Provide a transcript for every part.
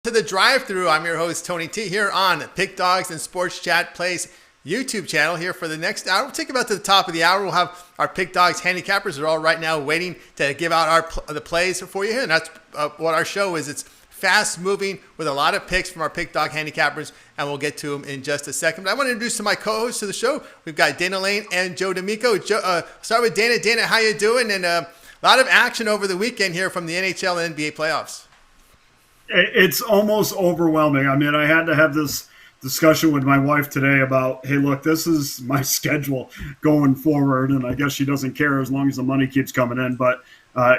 To the drive-through. I'm your host Tony T here on Pick Dogs and Sports Chat Plays YouTube channel here for the next hour. We'll take about to the top of the hour. We'll have our Pick Dogs handicappers. They're all right now waiting to give out the plays for you, and that's what our show is. It's fast-moving with a lot of picks from our Pick Dog handicappers, and we'll get to them in just a second. But I want to introduce to my co-hosts of the show. We've got Dana Lane and Joe D'Amico. Start with Dana. Dana, how you doing? And a lot of action over the weekend here from the NHL and NBA playoffs. It's almost overwhelming. I mean, I had to have this discussion with my wife today about, hey, look, this is my schedule going forward, and I guess she doesn't care as long as the money keeps coming in. But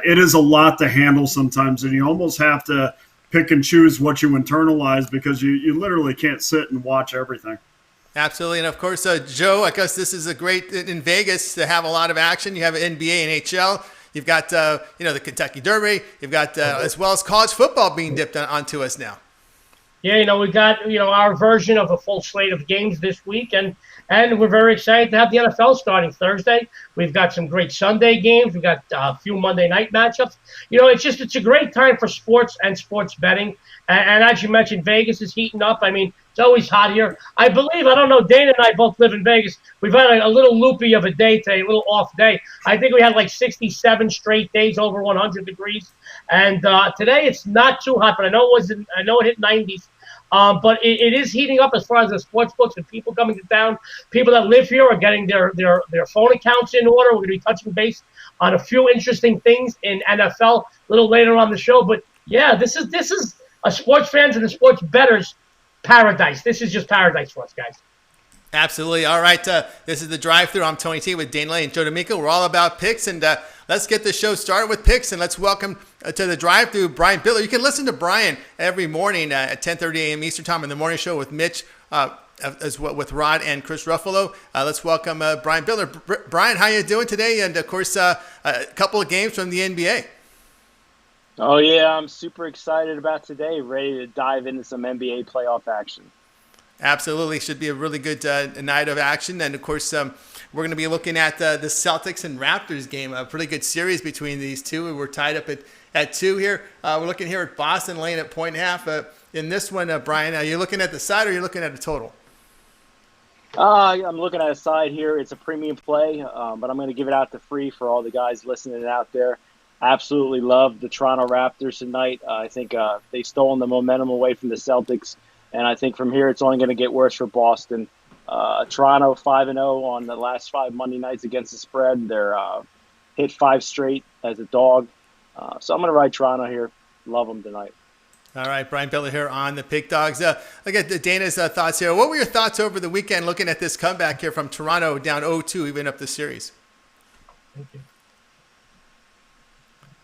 it is a lot to handle sometimes, and you almost have to pick and choose what you internalize because you literally can't sit and watch everything. Absolutely. And, of course, Joe, I guess this is a great in Vegas to have a lot of action. You have NBA and NHL. You've got, the Kentucky Derby. You've got, as well as college football being dipped onto us now. Yeah, we got, our version of a full slate of games this week. And we're very excited to have the NFL starting Thursday. We've got some great Sunday games. We've got a few Monday night matchups. It's a great time for sports and sports betting. And as you mentioned, Vegas is heating up. I mean, it's always hot here. I don't know, Dana and I both live in Vegas. We've had a little loopy of a day today, a little off day. I think we had like 67 straight days over 100 degrees. And today it's not too hot, but I know it hit 90s. But it is heating up as far as the sports books and people coming to town. People that live here are getting their phone accounts in order. We're going to be touching base on a few interesting things in NFL a little later on the show. But yeah, this is a sports fans and the sports bettors paradise. This is just paradise for us, guys. Absolutely. All right. This is the drive-thru. I'm Tony T with Dana Lane and Joe D'Amico. We're all about picks, and let's get the show started with picks. And let's welcome to the drive-thru Brian Biller. You can listen to Brian every morning at 10:30 a.m. Eastern Time in the morning show with Mitch, as well with Rod and Chris Ruffalo. Let's welcome Brian Biller. Brian, how you doing today? And of course, a couple of games from the NBA. Oh yeah, I'm super excited about today. Ready to dive into some NBA playoff action. Absolutely. Should be a really good night of action. And, of course, we're going to be looking at the Celtics and Raptors game, a pretty good series between these two. We're tied up at 2 here. We're looking here at Boston laying at 1.5. In this one, Brian, are you looking at the side or are you looking at the total? I'm looking at a side here. It's a premium play, but I'm going to give it out to free for all the guys listening out there. Absolutely love the Toronto Raptors tonight. I think they've stolen the momentum away from the Celtics. And I think from here, it's only going to get worse for Boston. Toronto 5-0 on the last 5 Monday nights against the spread. They're hit 5 straight as a dog. So I'm going to ride Toronto here. Love them tonight. All right, Brian Biller here on the Pick Dogs. I get Dana's thoughts here. What were your thoughts over the weekend looking at this comeback here from Toronto down 0-2, even up the series? Thank you.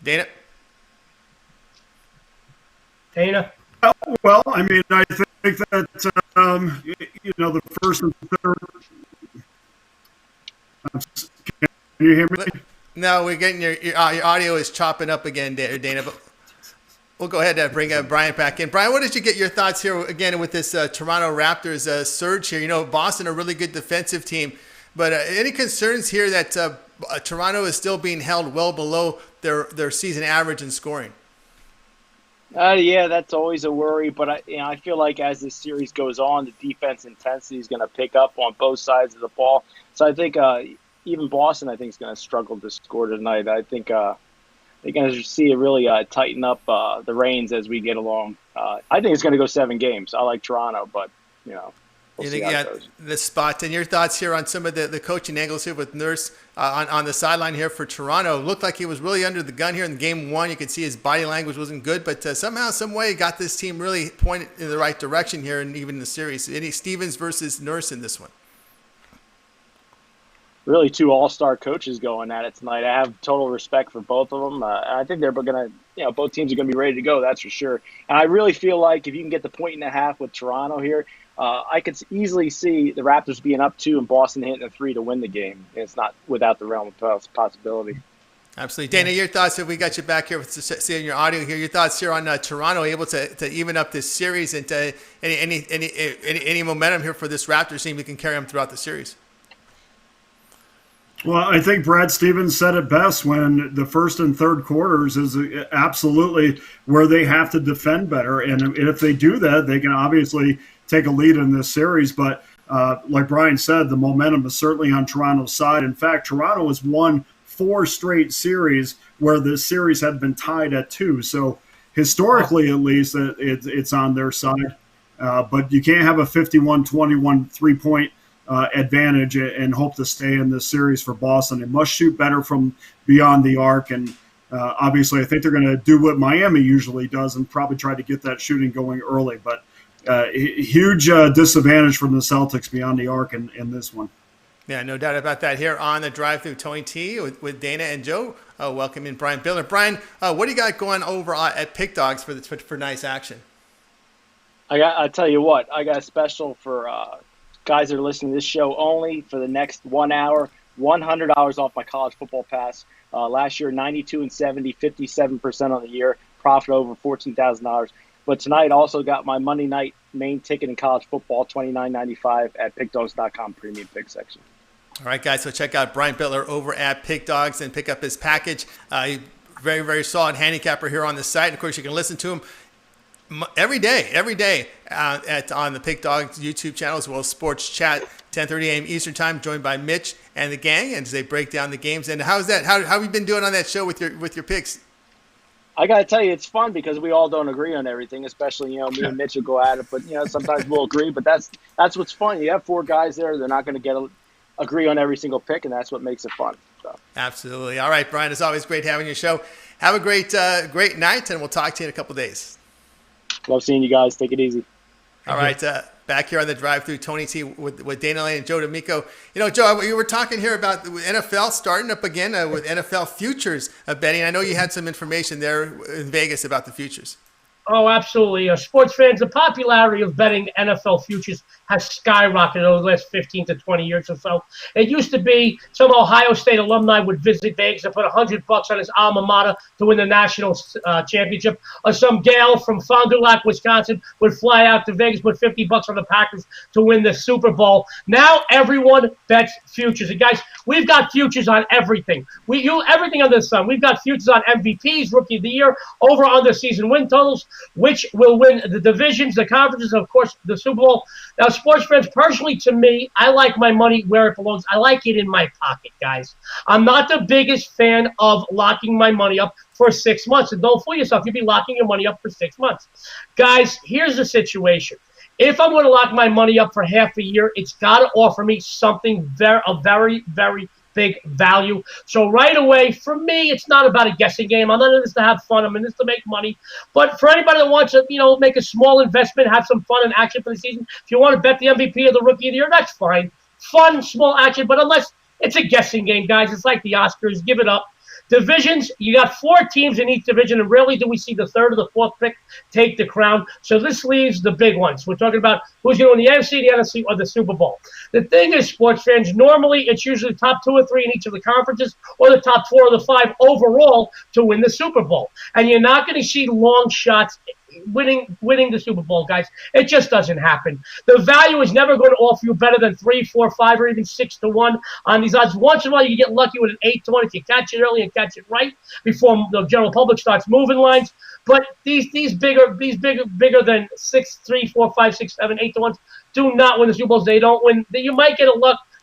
Dana? Well, I mean, I think that, the first and third. Can you hear me? No, we're getting your audio is chopping up again, Dana. But we'll go ahead and bring Brian back in. Brian, what did you get your thoughts here again with this Toronto Raptors surge here? Boston, a really good defensive team. But any concerns here that Toronto is still being held well below their season average in scoring? Yeah, that's always a worry. But I feel like as this series goes on, the defense intensity is going to pick up on both sides of the ball. So I think even Boston, I think, is going to struggle to score tonight. I think they're going to see it really tighten up the reins as we get along. I think it's going to go 7 games. I like Toronto, but we'll see how it goes. The spots and your thoughts here on some of the coaching angles here with Nurse on the sideline here for Toronto. Looked like he was really under the gun here in game 1. You could see his body language wasn't good, but somehow, some way, got this team really pointed in the right direction here, and even in the series. Any Stevens versus Nurse in this one? Really 2 all-star coaches going at it tonight. I have total respect for both of them. I think they're going to, both teams are going to be ready to go, that's for sure. And I really feel like if you can get the 1.5 with Toronto here, I could easily see the Raptors being up 2 and Boston hitting a 3 to win the game. It's not without the realm of possibility. Absolutely. Dana, your thoughts, if we got you back here with seeing your audio here, your thoughts here on Toronto able to even up this series and to any momentum here for this Raptors team that can carry them throughout the series? Well, I think Brad Stevens said it best when the first and third quarters is absolutely where they have to defend better. And if they do that, they can obviously take a lead in this series. But like Brian said, the momentum is certainly on Toronto's side. In fact, Toronto has won 4 straight series where the series had been tied at 2. So historically, at least, it's on their side. But you can't have a 51-21 three-point advantage and hope to stay in this series for Boston. They must shoot better from beyond the arc. And obviously, I think they're going to do what Miami usually does and probably try to get that shooting going early. But huge disadvantage from the Celtics beyond the arc in this one. Yeah, no doubt about that. Here on the drive-through, Tony T with Dana and Joe. Welcome in Brian Biller. Brian, what do you got going over at Pick Dogs for nice action? I tell you what, I got a special for guys that are listening to this show only for the next 1 hour. $100 off my college football pass. Last year, 92-70, 57% on the year, profit over $14,000. But tonight, also got my Monday night main ticket in college football, $29.95 at pickdogs.com premium pick section. All right, guys, so check out Brian Bittler over at Pick Dogs and pick up his package. Very, very solid handicapper here on the site. Of course, you can listen to him every day on the Pick Dogs YouTube channel, as well as Sports Chat, 10:30 a.m. Eastern Time, joined by Mitch and the gang, and as they break down the games. And how's that? How have you been doing on that show with your picks? I got to tell you, it's fun because we all don't agree on everything, especially, me and Mitch will go at it, but, sometimes we'll agree. But that's what's fun. You have 4 guys there. They're not going to agree on every single pick, and that's what makes it fun. So. Absolutely. All right, Brian, it's always great having your show. Have a great night, and we'll talk to you in a couple days. Love seeing you guys. Take it easy. All right. Back here on the drive-through, Tony T with Dana Lane and Joe D'Amico. Joe, you were talking here about the NFL starting up again with NFL futures betting. I know you had some information there in Vegas about the futures. Oh, absolutely. Sports fans, the popularity of betting NFL futures has skyrocketed over the last 15 to 20 years or so. It used to be some Ohio State alumni would visit Vegas and put $100 on his alma mater to win the national championship, or some gal from Fond du Lac, Wisconsin, would fly out to Vegas, put $50 on the Packers to win the Super Bowl. Now everyone bets futures. And guys, we've got futures on everything. Everything under the sun. We've got futures on MVPs, Rookie of the Year, over/under season win totals, which will win the divisions, the conferences, and of course the Super Bowl. Now, sports friends, personally to me, I like my money where it belongs. I like it in my pocket, guys. I'm not the biggest fan of locking my money up for 6 months. And don't fool yourself. You'll be locking your money up for 6 months. Guys, here's the situation. If I'm going to lock my money up for half a year, it's got to offer me something very, very big value. So right away, for me, it's not about a guessing game. I'm not in this to have fun. I'm in this to make money. But for anybody that wants to, make a small investment, have some fun and action for the season, if you want to bet the MVP or the Rookie of the Year, that's fine. Fun, small action. But unless it's a guessing game, guys, it's like the Oscars. Give it up. Divisions, you got 4 teams in each division, and rarely do we see the third or the fourth pick take the crown. So this leaves the big ones. We're talking about who's going to win the AFC, the NFC, or the Super Bowl. The thing is, sports fans, normally it's usually the top 2 or 3 in each of the conferences, or the top 4 or the 5 overall to win the Super Bowl. And you're not going to see long shots winning the Super Bowl, guys. It just doesn't happen. The value is never going to offer you better than 3, 4, 5, or even 6 to 1 on these odds. Once in a while, you get lucky with an 8 to 1 if you catch it early and catch it right before the general public starts moving lines. But these bigger than 6, 3, 4, 5, 6, 7, 8 to 1s do not win the Super Bowls. They don't win. You might get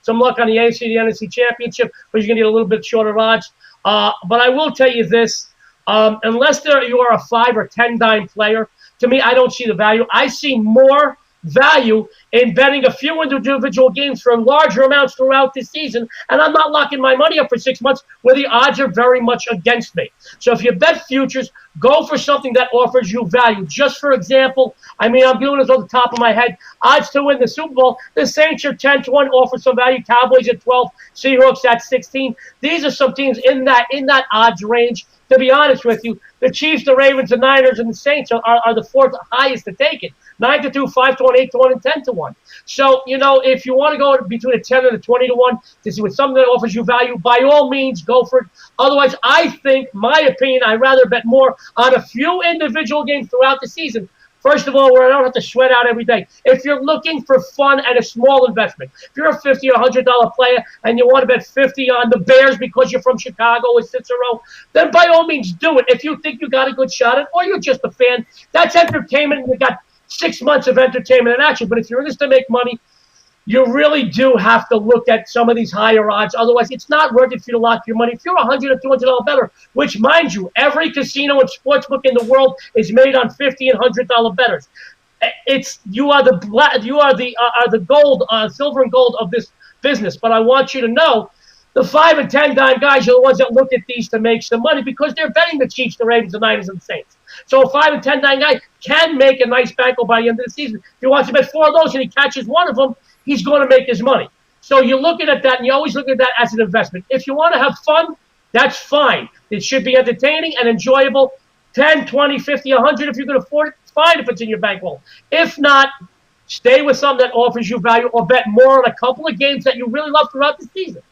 some luck on the AFC, the NFC Championship, but you're going to get a little bit shorter odds. But I will tell you this. Unless you are a 5 or 10 dime player, to me, I don't see the value. I see more value in betting a few individual games for larger amounts throughout the season, and I'm not locking my money up for 6 months where the odds are very much against me. So if you bet futures, go for something that offers you value. Just for example, I'm doing this off the top of my head. Odds to win the Super Bowl, the Saints are 10 to 1, offer some value. Cowboys at 12, Seahawks at 16. These are some teams in that odds range. To be honest with you, the Chiefs, the Ravens, the Niners, and the Saints are the 4th highest to take it. 9 to 2, 5 to 1, 8 to 1, and 10 to 1. So, if you want to go between a 10 and a 20 to 1 to see what something that offers you value, by all means, go for it. Otherwise, I think, my opinion, I'd rather bet more on a few individual games throughout the season First of all, where I don't have to sweat out every day. If you're looking for fun and a small investment, if you're a $50 or $100 player and you want to bet 50 on the Bears because you're from Chicago or Cicero, then by all means do it. If you think you got a good shot at it, or you're just a fan, that's entertainment, and you got 6 months of entertainment and action. But if you're in this to make money, you really do have to look at some of these higher odds. Otherwise, it's not worth it for you to lock your money. If you're $100 or $200 better, which, mind you, every casino and sportsbook in the world is made on $50 and $100 bettors. You are the gold, silver and gold of this business. But I want you to know, the 5 and 10 dime guys are the ones that look at these to make some money because they're betting the Chiefs, the Ravens, the Niners, and the Saints. So a 5 and 10 dime guy can make a nice bankroll by the end of the season. If he wants to bet 4 of those and he catches one of them, he's going to make his money. So you're looking at that, and you always look at that as an investment. If you want to have fun, that's fine. It should be entertaining and enjoyable. 10, 20, 50, 100, if you can afford it, it's fine if it's in your bankroll. If not, stay with something that offers you value or bet more on a couple of games that you really love throughout the season.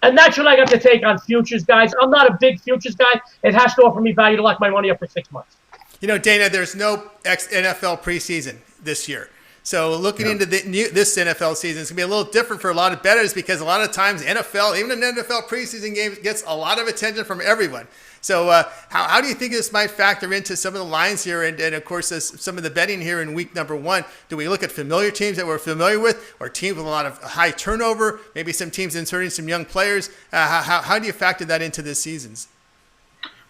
And that's what I got to take on futures, guys. I'm not a big futures guy. It has to offer me value to lock my money up for 6 months. You know, Dana, there's no NFL preseason this year. So looking into this NFL season, it's going to be a little different for a lot of bettors because a lot of times NFL, even an NFL preseason game, gets a lot of attention from everyone. So how do you think this might factor into some of the lines here and of course, some of the betting here in week number 1? Do we look at familiar teams that we're familiar with or teams with a lot of high turnover, maybe some teams inserting some young players? How do you factor that into this season's?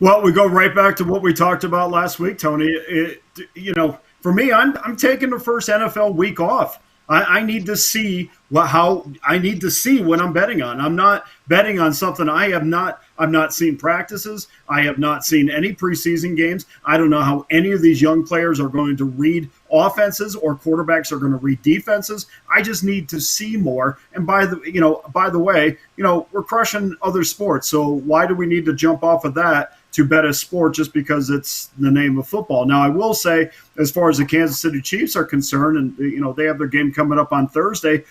Well, we go right back to what we talked about last week, Tony. For me, I'm taking the first NFL week off. I need to see what I'm betting on. I'm not betting on something I've not seen practices. I have not seen any preseason games. I don't know how any of these young players are going to read offenses or quarterbacks are going to read defenses. I just need to see more. And by the way, we're crushing other sports. So why do we need to jump off of that to bet a sport just because it's the name of football? Now, I will say, as far as the Kansas City Chiefs are concerned, and they have their game coming up on Thursday,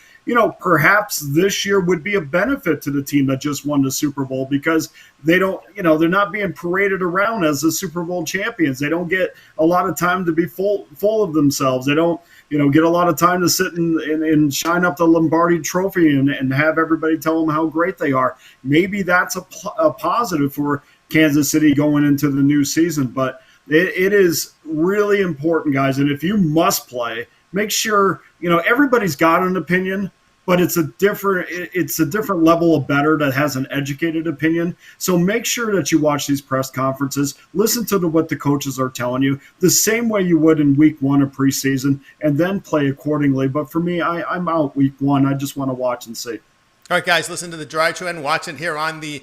perhaps this year would be a benefit to the team that just won the Super Bowl because they don't, they're not being paraded around as the Super Bowl champions. They don't get a lot of time to be full of themselves. They don't, get a lot of time to sit and shine up the Lombardi trophy and have everybody tell them how great they are. Maybe that's a positive for Kansas City going into the new season, but it is really important, guys. And if you must play, make sure, everybody's got an opinion, but it's a different level of bettor that has an educated opinion. So make sure that you watch these press conferences, listen to what the coaches are telling you, the same way you would in week 1 of preseason, and then play accordingly. But for me, I'm out week 1. I just want to watch and see. All right, guys, listen to the Dry Trend. Watch it here on the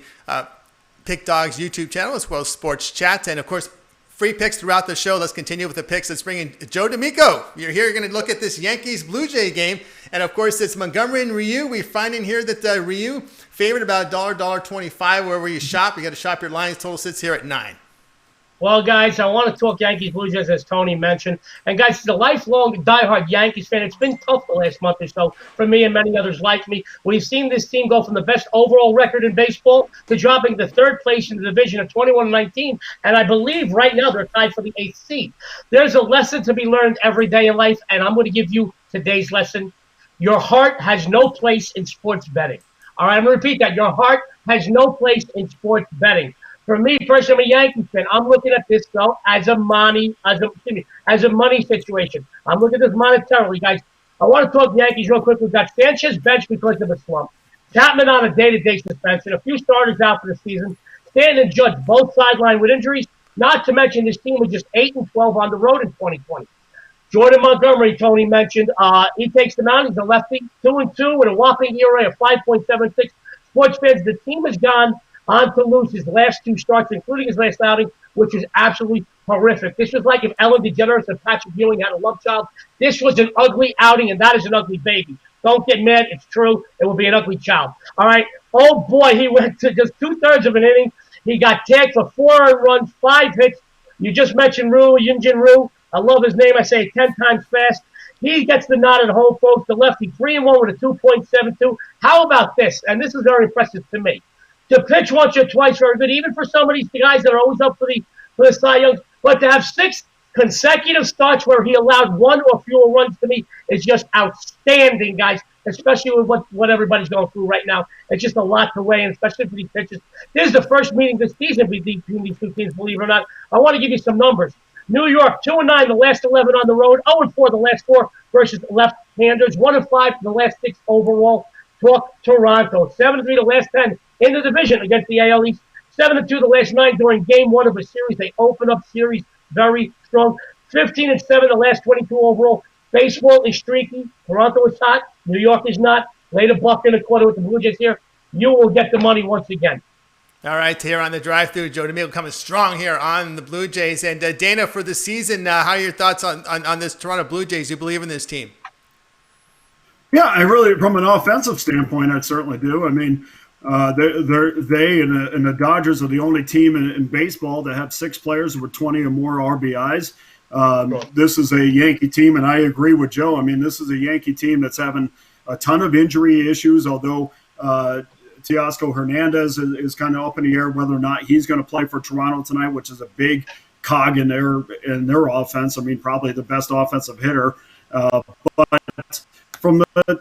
Pick Dogs YouTube channel as well as Sports Chat. And, of course, free picks throughout the show. Let's continue with the picks. Let's bring in Joe D'Amico. You're here. You're going to look at this Yankees-Blue Jay game. And, of course, it's Montgomery and Ryu. We find in here that Ryu favored about $1.25 wherever you shop. You got to shop your lines. Total sits here at 9. Well, guys, I want to talk Yankees Blue Jays, as Tony mentioned. And, guys, as a lifelong diehard Yankees fan, it's been tough the last month or so for me and many others like me. We've seen this team go from the best overall record in baseball to dropping to 3rd place in the division at 21-19. And I believe right now they're tied for the 8th seed. There's a lesson to be learned every day in life, and I'm going to give you today's lesson. Your heart has no place in sports betting. All right, I'm going to repeat that. Your heart has no place in sports betting. For me, personally, I'm a Yankees fan. I'm looking at this, though, as a money situation. I'm looking at this monetarily, guys. I want to talk Yankees real quick. We've got Sanchez benched because of a slump. Chapman on a day-to-day suspension. A few starters out for the season. Stanton and Judge both sidelined with injuries. Not to mention this team was just 8-12 on the road in 2020. Jordan Montgomery, Tony mentioned, he takes the mound. He's a lefty, 2-2 with a whopping ERA of 5.76. Sports fans, the team has gone on to lose his last 2 starts, including his last outing, which is absolutely horrific. This was like if Ellen DeGeneres and Patrick Ewing had a love child. This was an ugly outing, and that is an ugly baby. Don't get mad. It's true. It will be an ugly child. All right. Oh, boy, he went to just 2/3 of an inning. He got tagged for 4 earned runs, 5 hits. You just mentioned Yunjin Ryu. I love his name. I say it 10 times fast. He gets the nod at home, folks. The lefty, 3-1 with a 2.72. How about this? And this is very impressive to me. To pitch once or twice very good, even for some of these guys that are always up for the Cy Young, but to have 6 consecutive starts where he allowed one or fewer runs to me is just outstanding, guys, especially with what everybody's going through right now. It's just a lot to weigh in, especially for these pitchers. This is the first meeting this season between these two teams, believe it or not. I want to give you some numbers. New York, 2-9 the last 11 on the road, 0-4 the last 4 versus left-handers, 1-5 the last 6 overall. Talk Toronto, 7-3 the last 10 in the division against the AL East, 7-2 the last 9 during Game 1 of a series. They open up series very strong, 15-7 the last 22 overall. Baseball is streaky. Toronto is hot. New York is not. Lay the buck in the quarter with the Blue Jays here. You will get the money once again. All right, here on the drive-through, Joe DeMille coming strong here on the Blue Jays. And Dana, for the season, how are your thoughts on this Toronto Blue Jays? You believe in this team? Yeah, I really, from an offensive standpoint, I certainly do. I mean, they and the Dodgers are the only team in baseball that have 6 players with 20 or more RBIs. This is a Yankee team, and I agree with Joe. I mean, this is a Yankee team that's having a ton of injury issues, although Teoscar Hernandez is kind of up in the air whether or not he's going to play for Toronto tonight, which is a big cog in their offense. I mean, probably the best offensive hitter. But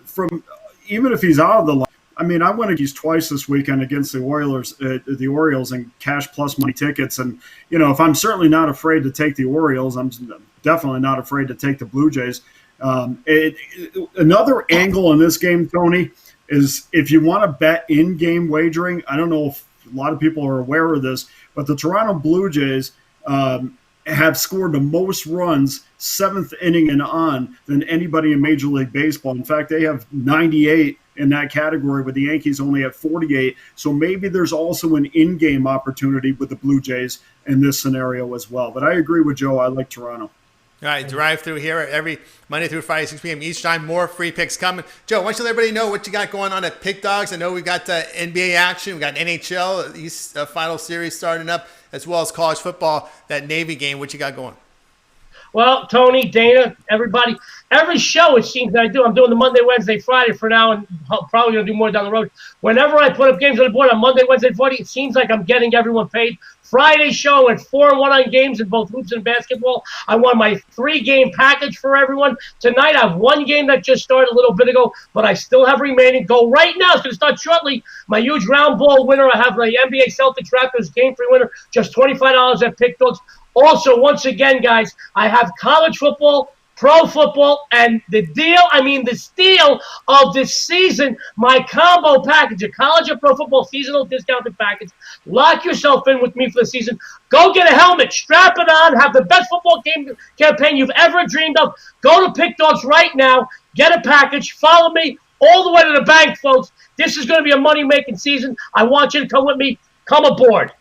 from even if he's out of the line, I mean, I went against twice this weekend against the Orioles and cash plus money tickets. And, you know, if I'm certainly not afraid to take the Orioles, I'm definitely not afraid to take the Blue Jays. Another angle in this game, Tony, is if you want to bet in-game wagering, I don't know if a lot of people are aware of this, but the Toronto Blue Jays have scored the most runs 7th inning and on than anybody in Major League Baseball. In fact, they have 98 in that category, with the Yankees only at 48. So maybe there's also an in-game opportunity with the Blue Jays in this scenario as well. But I agree with Joe. I like Toronto. All right, drive through here every Monday through Friday, 6 p.m. each time. More free picks coming. Joe, why don't you let everybody know what you got going on at Pick Dogs? I know we've got NBA action. We've got NHL, East Final Series starting up, as well as college football, that Navy game. What you got going? Well, Tony, Dana, everybody, every show it seems that I do. I'm doing the Monday, Wednesday, Friday for now, and probably going to do more down the road. Whenever I put up games on the board on Monday, Wednesday, Friday, it seems like I'm getting everyone paid. Friday show, I went 4-1 on games in both hoops and basketball. I won my 3-game package for everyone. Tonight, I have 1 game that just started a little bit ago, but I still have remaining. Go right now. It's going to start shortly. My huge round ball winner. I have the NBA Celtics Raptors game free winner, just $25 at Pick Dogs. Also, once again, guys, I have college football, pro football, and the steal of this season, my combo package, a college and pro football seasonal discounted package. Lock yourself in with me for the season. Go get a helmet, strap it on, have the best football game campaign you've ever dreamed of. Go to Pick Dogs right now, get a package, follow me all the way to the bank, folks. This is going to be a money-making season. I want you to come with me. Come aboard.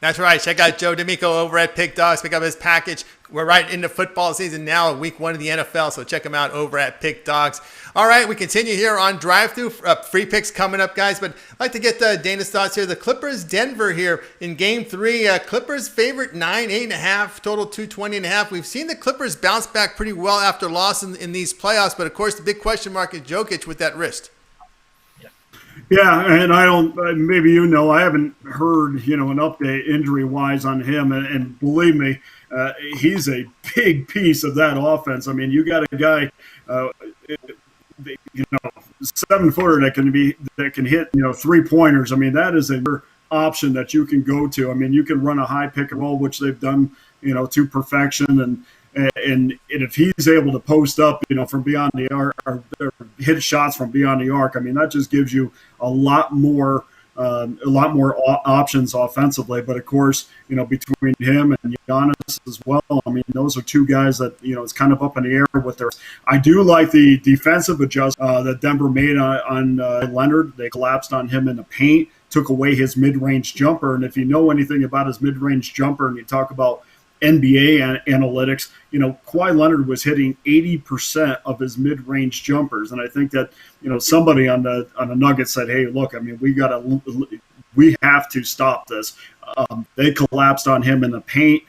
That's right. Check out Joe D'Amico over at Pick Dogs. Pick up his package. We're right into football season now, week 1 of the NFL, so check him out over at Pick Dogs. All right, we continue here on Drive-Thru. Free picks coming up, guys, but I'd like to get Dana's thoughts here. The Clippers, Denver here in Game 3. Clippers favorite 9, 8.5, total 220.5. We've seen the Clippers bounce back pretty well after loss in these playoffs, but of course the big question mark is Jokic with that wrist. Yeah, and I don't. Maybe I haven't heard an update injury-wise on him, and believe me, he's a big piece of that offense. I mean, you got a guy, 7-footer that can hit 3-pointers. I mean, that is a option that you can go to. I mean, you can run a high pick and roll, which they've done to perfection, and if he's able to post up, from beyond the arc or hit shots from beyond the arc, I mean, that just gives you a lot more options offensively. But of course, between him and Giannis as well, I mean, those are 2 guys that it's kind of up in the air with their. I do like the defensive adjustment that Denver made on Leonard. They collapsed on him in the paint, took away his mid-range jumper, and if you know anything about his mid-range jumper, and you talk about NBA analytics, Kawhi Leonard was hitting 80% of his mid-range jumpers, and I think that somebody on the Nuggets said, "Hey, look, I mean, we have to stop this." They collapsed on him in the paint,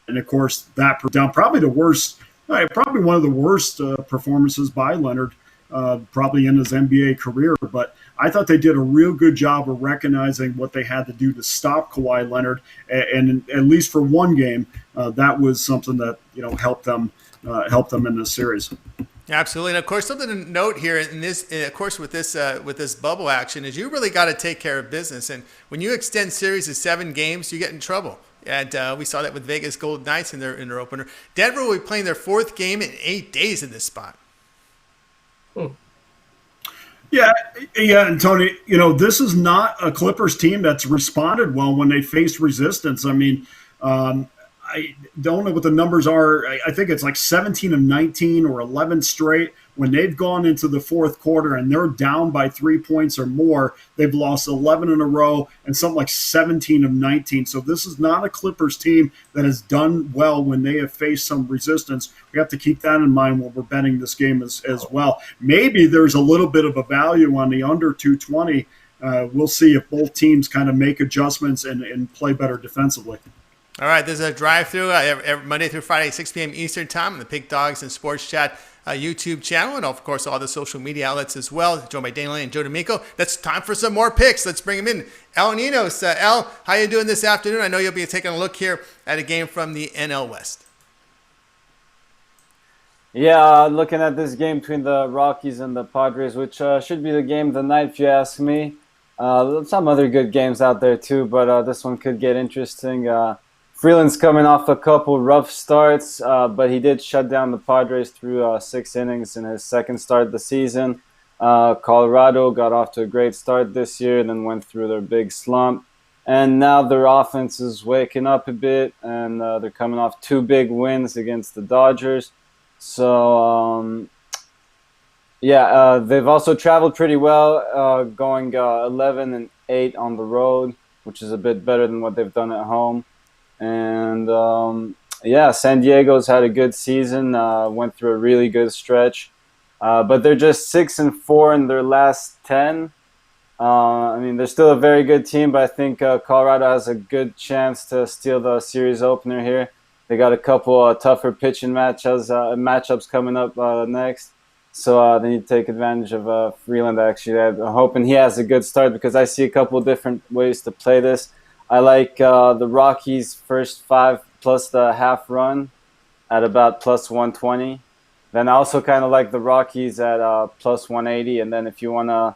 and of course that put down probably one of the worst performances by Leonard probably in his NBA career. But I thought they did a real good job of recognizing what they had to do to stop Kawhi Leonard, and at least for one game, that was something that helped them in this series. Absolutely, and of course, something to note here in this, of course, with this bubble action is you really got to take care of business, and when you extend series to 7 games, you get in trouble. And we saw that with Vegas Golden Knights in their opener. Denver will be playing their 4th game in 8 days in this spot. Yeah, and Tony, this is not a Clippers team that's responded well when they face resistance. I mean, I don't know what the numbers are. I think it's like 17 of 19 or 11 straight. When they've gone into the fourth quarter and they're down by 3 points or more, they've lost 11 in a row and something like 17 of 19. So this is not a Clippers team that has done well when they have faced some resistance. We have to keep that in mind when we're betting this game as well. Maybe there's a little bit of a value on the under 220. We'll see if both teams kind of make adjustments and play better defensively. All right, there's a drive-through every Monday through Friday, 6 p.m. Eastern Time on the Pick Dogs and Sports Chat YouTube channel, and of course all the social media outlets as well. Joined by Dana Lane and Joe D'Amico. That's time for some more picks. Let's bring them in. El Ninos, El, how you doing this afternoon? I know you'll be taking a look here at a game from the NL West. Yeah, looking at this game between the Rockies and the Padres, which should be the game of the night if you ask me. Some other good games out there too, but this one could get interesting. Freeland's coming off a couple rough starts, but he did shut down the Padres through 6 innings in his second start of the season. Colorado got off to a great start this year and then went through their big slump. And now their offense is waking up a bit, and they're coming off 2 big wins against the Dodgers. So, they've also traveled pretty well, going 11-8 on the road, which is a bit better than what they've done at home. And, San Diego's had a good season, went through a really good stretch. But they're just 6-4 in their last 10. They're still a very good team, but I think Colorado has a good chance to steal the series opener here. They got a couple tougher pitching matchups coming up next. So they need to take advantage of Freeland, actually. I'm hoping he has a good start because I see a couple different ways to play this. I like the Rockies' first 5 plus the half run at about plus 120. Then I also kind of like the Rockies at plus 180. And then if you want to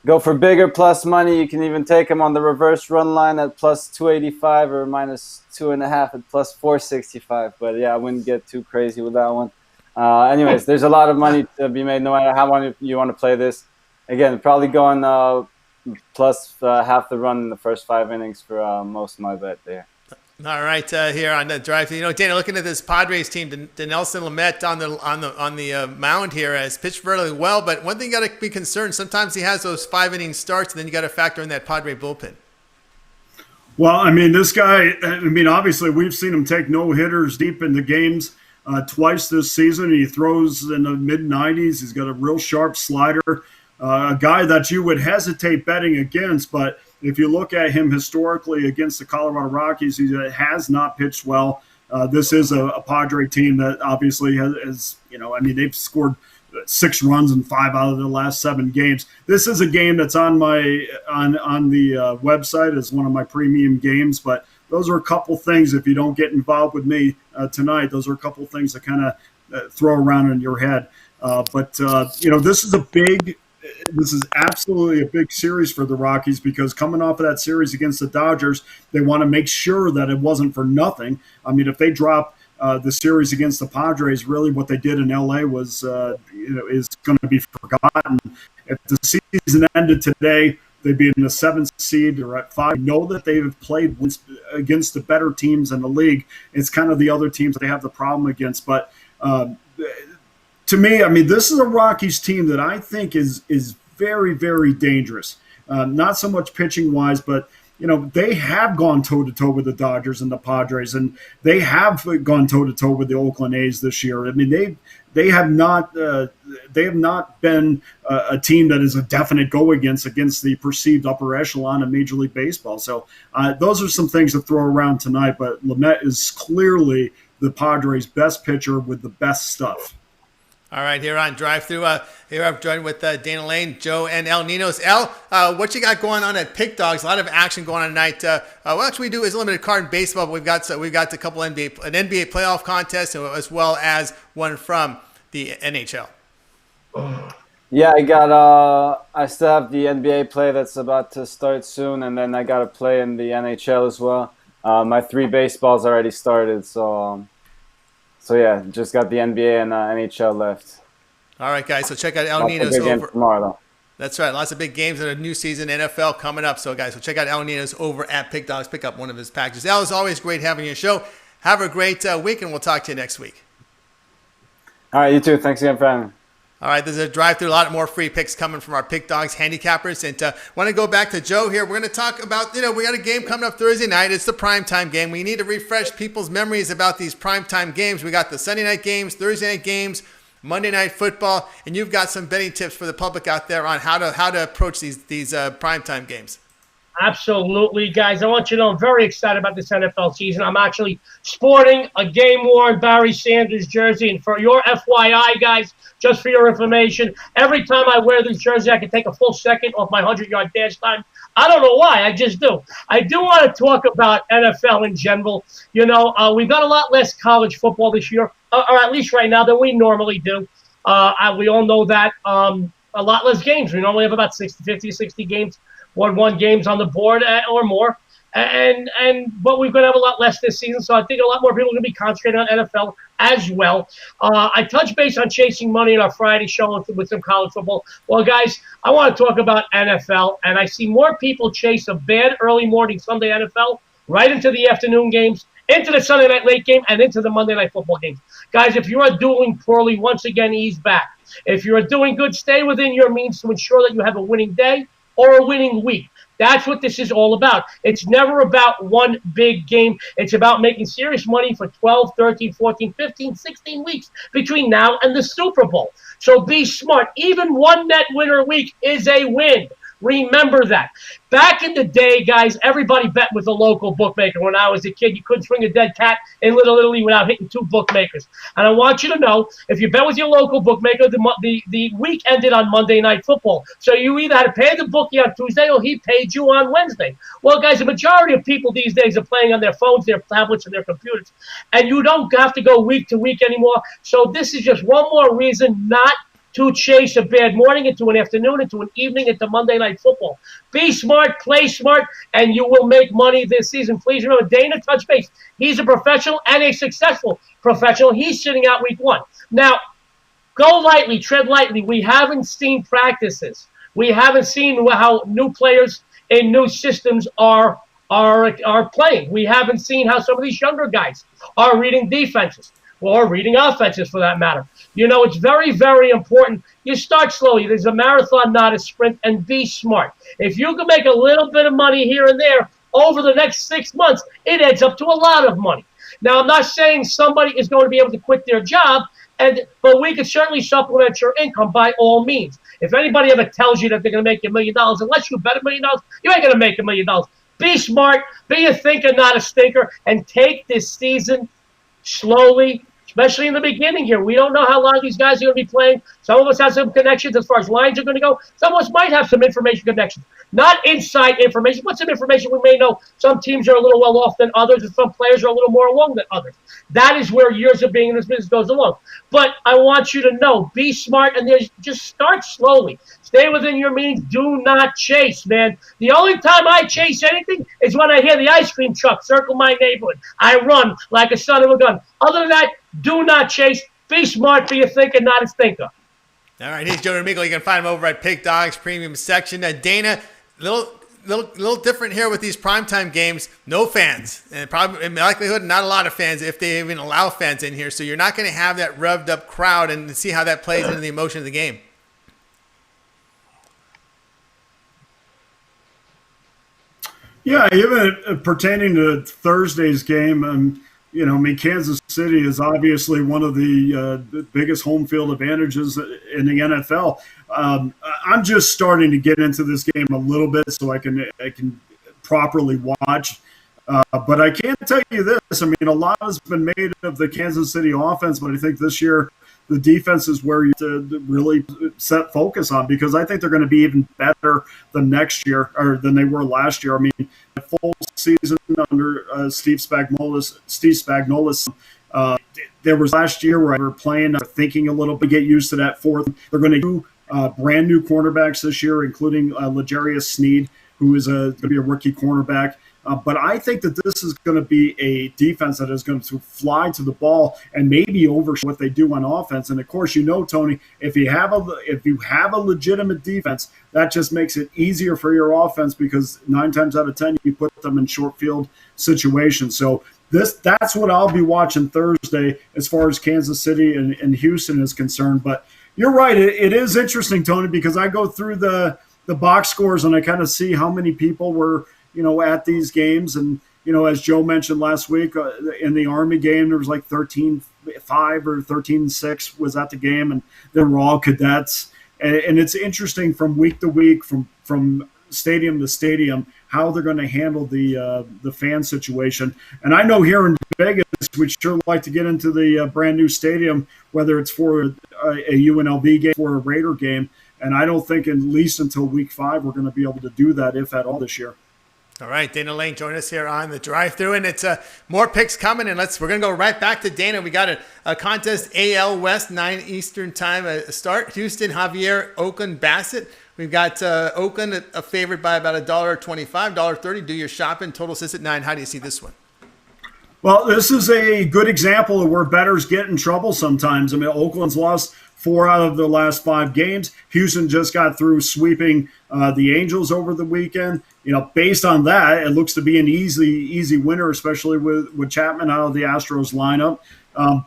go for bigger plus money, you can even take them on the reverse run line at plus 285 or minus 2.5 at plus 465. But yeah, I wouldn't get too crazy with that one. Anyways, there's a lot of money to be made no matter how you want to play this. Again, probably going plus half the run in the first 5 innings for most of my bet there. All right, here on the drive. Dana, looking at this Padres team, Dinelson Lamet on the mound here has pitched really well. But one thing you got to be concerned, sometimes he has those 5-inning starts, and then you got to factor in that Padre bullpen. Well, this guy. Obviously, we've seen him take no hitters deep into games twice this season. He throws in the mid-90s. He's got a real sharp slider. A guy that you would hesitate betting against, but if you look at him historically against the Colorado Rockies, he has not pitched well. This is a Padre team that obviously has they've scored 6 runs in 5 out of their last 7 games. This is a game that's on the website as one of my premium games, but those are a couple things, if you don't get involved with me tonight, those are a couple things that kind of throw around in your head. This is absolutely a big series for the Rockies because coming off of that series against the Dodgers, they want to make sure that it wasn't for nothing. If they drop the series against the Padres, really what they did in LA was is going to be forgotten. If the season ended today, they'd be in the 7th seed or at 5. Know that they've played against the better teams in the league. It's kind of the other teams that they have the problem against. But to me, this is a Rockies team that I think is very, very dangerous. Not so much pitching-wise, but they have gone toe-to-toe with the Dodgers and the Padres, and they have gone toe-to-toe with the Oakland A's this year. They have not been a team that is a definite go against the perceived upper echelon of Major League Baseball. So those are some things to throw around tonight. But Lamet is clearly the Padres' best pitcher with the best stuff. All right, here on Drive Through, here I'm joined with Dana Lane, Joe, and El Ninos. El, what you got going on at Pick Dogs? A lot of action going on tonight. What actually we do is limited card in baseball, but we've got a couple an NBA playoff contest, as well as one from the NHL. Yeah, I still have the NBA play that's about to start soon, and then I got to play in the NHL as well. My 3 baseballs already started, so yeah, just got the NBA and NHL left. All right, guys, so check out El Ninos over tomorrow, though. That's right, lots of big games in a new season NFL coming up. So, guys, so check out El Ninos over at Pick Dogs. Pick up one of his packages. El, it's always great having your show. Have a great week, and we'll talk to you next week. All right, you too. Thanks again for having me. All right, there's a drive-through. A lot more free picks coming from our Pick Dogs handicappers. And want to go back to Joe here. We're going to talk about, we got a game coming up Thursday night. It's the primetime game. We need to refresh people's memories about these primetime games. We got the Sunday night games, Thursday night games, Monday night football, and you've got some betting tips for the public out there on how to approach these primetime games. Absolutely, guys. I want you to know I'm very excited about this NFL season. I'm actually sporting a game-worn Barry Sanders jersey. And for your FYI, guys, just for your information, every time I wear this jersey, I can take a full second off my 100-yard dash time. I don't know why. I just do. I do want to talk about NFL in general. We've got a lot less college football this year, or at least right now, than we normally do. We all know that. A lot less games. We normally have about 60 games. 1 games on the board or more, but we're going to have a lot less this season, so I think a lot more people are going to be concentrating on NFL as well. I touched base on chasing money in our Friday show with some college football. Well, guys, I want to talk about NFL, and I see more people chase a bad early morning Sunday NFL right into the afternoon games, into the Sunday night late game, and into the Monday night football games. Guys, if you are doing poorly, once again, ease back. If you are doing good, stay within your means to ensure that you have a winning day or a winning week. That's what this is all about. It's never about one big game. It's about making serious money for 12, 13, 14, 15, 16 weeks between now and the Super Bowl. So be smart. Even one net winner a week is a win. Remember that. Back in the day, guys, everybody bet with a local bookmaker. When I was a kid, you couldn't swing a dead cat in Little Italy without hitting 2 bookmakers. And I want you to know, if you bet with your local bookmaker, the week ended on Monday Night Football. So you either had to pay the bookie on Tuesday or he paid you on Wednesday. Well, guys, the majority of people these days are playing on their phones, their tablets, and their computers. And you don't have to go week to week anymore. So this is just one more reason not to chase a bad morning into an afternoon, into an evening, into Monday Night Football. Be smart, play smart, and you will make money this season. Please remember, Dana touched base. He's a professional and a successful professional. He's sitting out week 1. Now, go lightly, tread lightly. We haven't seen practices. We haven't seen how new players in new systems are playing. We haven't seen how some of these younger guys are reading defenses or reading offenses, for that matter. It's very, very important. You start slowly. There's a marathon, not a sprint, and be smart. If you can make a little bit of money here and there over the next 6 months, it adds up to a lot of money. Now, I'm not saying somebody is going to be able to quit their job, but we could certainly supplement your income by all means. If anybody ever tells you that they're going to make $1 million, unless you bet $1 million, you ain't going to make $1 million. Be smart, be a thinker, not a stinker, and take this season slowly, especially in the beginning here. We don't know how long these guys are going to be playing. Some of us have some connections as far as lines are going to go. Some of us might have some information connections. Not inside information, but some information we may know. Some teams are a little well off than others, and some players are a little more along than others. That is where years of being in this business goes along. But I want you to know, be smart, and just start slowly. Stay within your means. Do not chase, man. The only time I chase anything is when I hear the ice cream truck circle my neighborhood. I run like a son of a gun. Other than that, do not chase. Be smart. Be a thinker, not a thinker. All right, he's Joe D'Amico. You can find him over at Pick Dogs Premium Section. Dana, little different here with these primetime games. No fans, and probably in likelihood not a lot of fans if they even allow fans in here. So you're not going to have that revved up crowd, and see how that plays into the emotion of the game. Yeah, even pertaining to Thursday's game, Kansas City is obviously one of the biggest home field advantages in the NFL. I'm just starting to get into this game a little bit so I can properly watch. But I can't tell you this. A lot has been made of the Kansas City offense, but I think this year the defense is where you have to really set focus on, because I think they're going to be even better than next year, or than they were last year. I mean, a full season under Steve Spagnuolo. There was last year where they were playing, thinking a little bit, get used to that fourth. They're going to do brand new cornerbacks this year, including L'Jarius Sneed, who is going to be a rookie cornerback. But I think that this is going to be a defense that is going to fly to the ball and maybe overshoot what they do on offense. And of course, Tony, if you have a legitimate defense, that just makes it easier for your offense, because 9 times out of 10 you put them in short field situations. So that's what I'll be watching Thursday as far as Kansas City and Houston is concerned. But you're right, it is interesting, Tony, because I go through the box scores and I kind of see how many people were at these games. And, as Joe mentioned last week, in the Army game, there was like 13-5 or 13-6 was at the game, and they were all cadets. And it's interesting from week to week, from stadium to stadium, how they're going to handle the fan situation. And I know here in Vegas, we'd sure like to get into the brand new stadium, whether it's for a UNLV game or a Raider game. And I don't think, at least until week 5, we're going to be able to do that, if at all, this year. All right, Dana Lane join us here on the drive-through, and it's more picks coming, and we're going to go right back to Dana. We got a contest, AL West, 9 Eastern time start. Houston, Javier, Oakland, Bassett. We've got Oakland a favorite by about $1.25, $1.30. Do your shopping. Total sits at 9. How do you see this one? Well, this is a good example of where bettors get in trouble sometimes. I mean, Oakland's lost 4 out of the last 5 games. Houston just got through sweeping the Angels over the weekend. Based on that, it looks to be an easy winner, especially with Chapman out of the Astros lineup.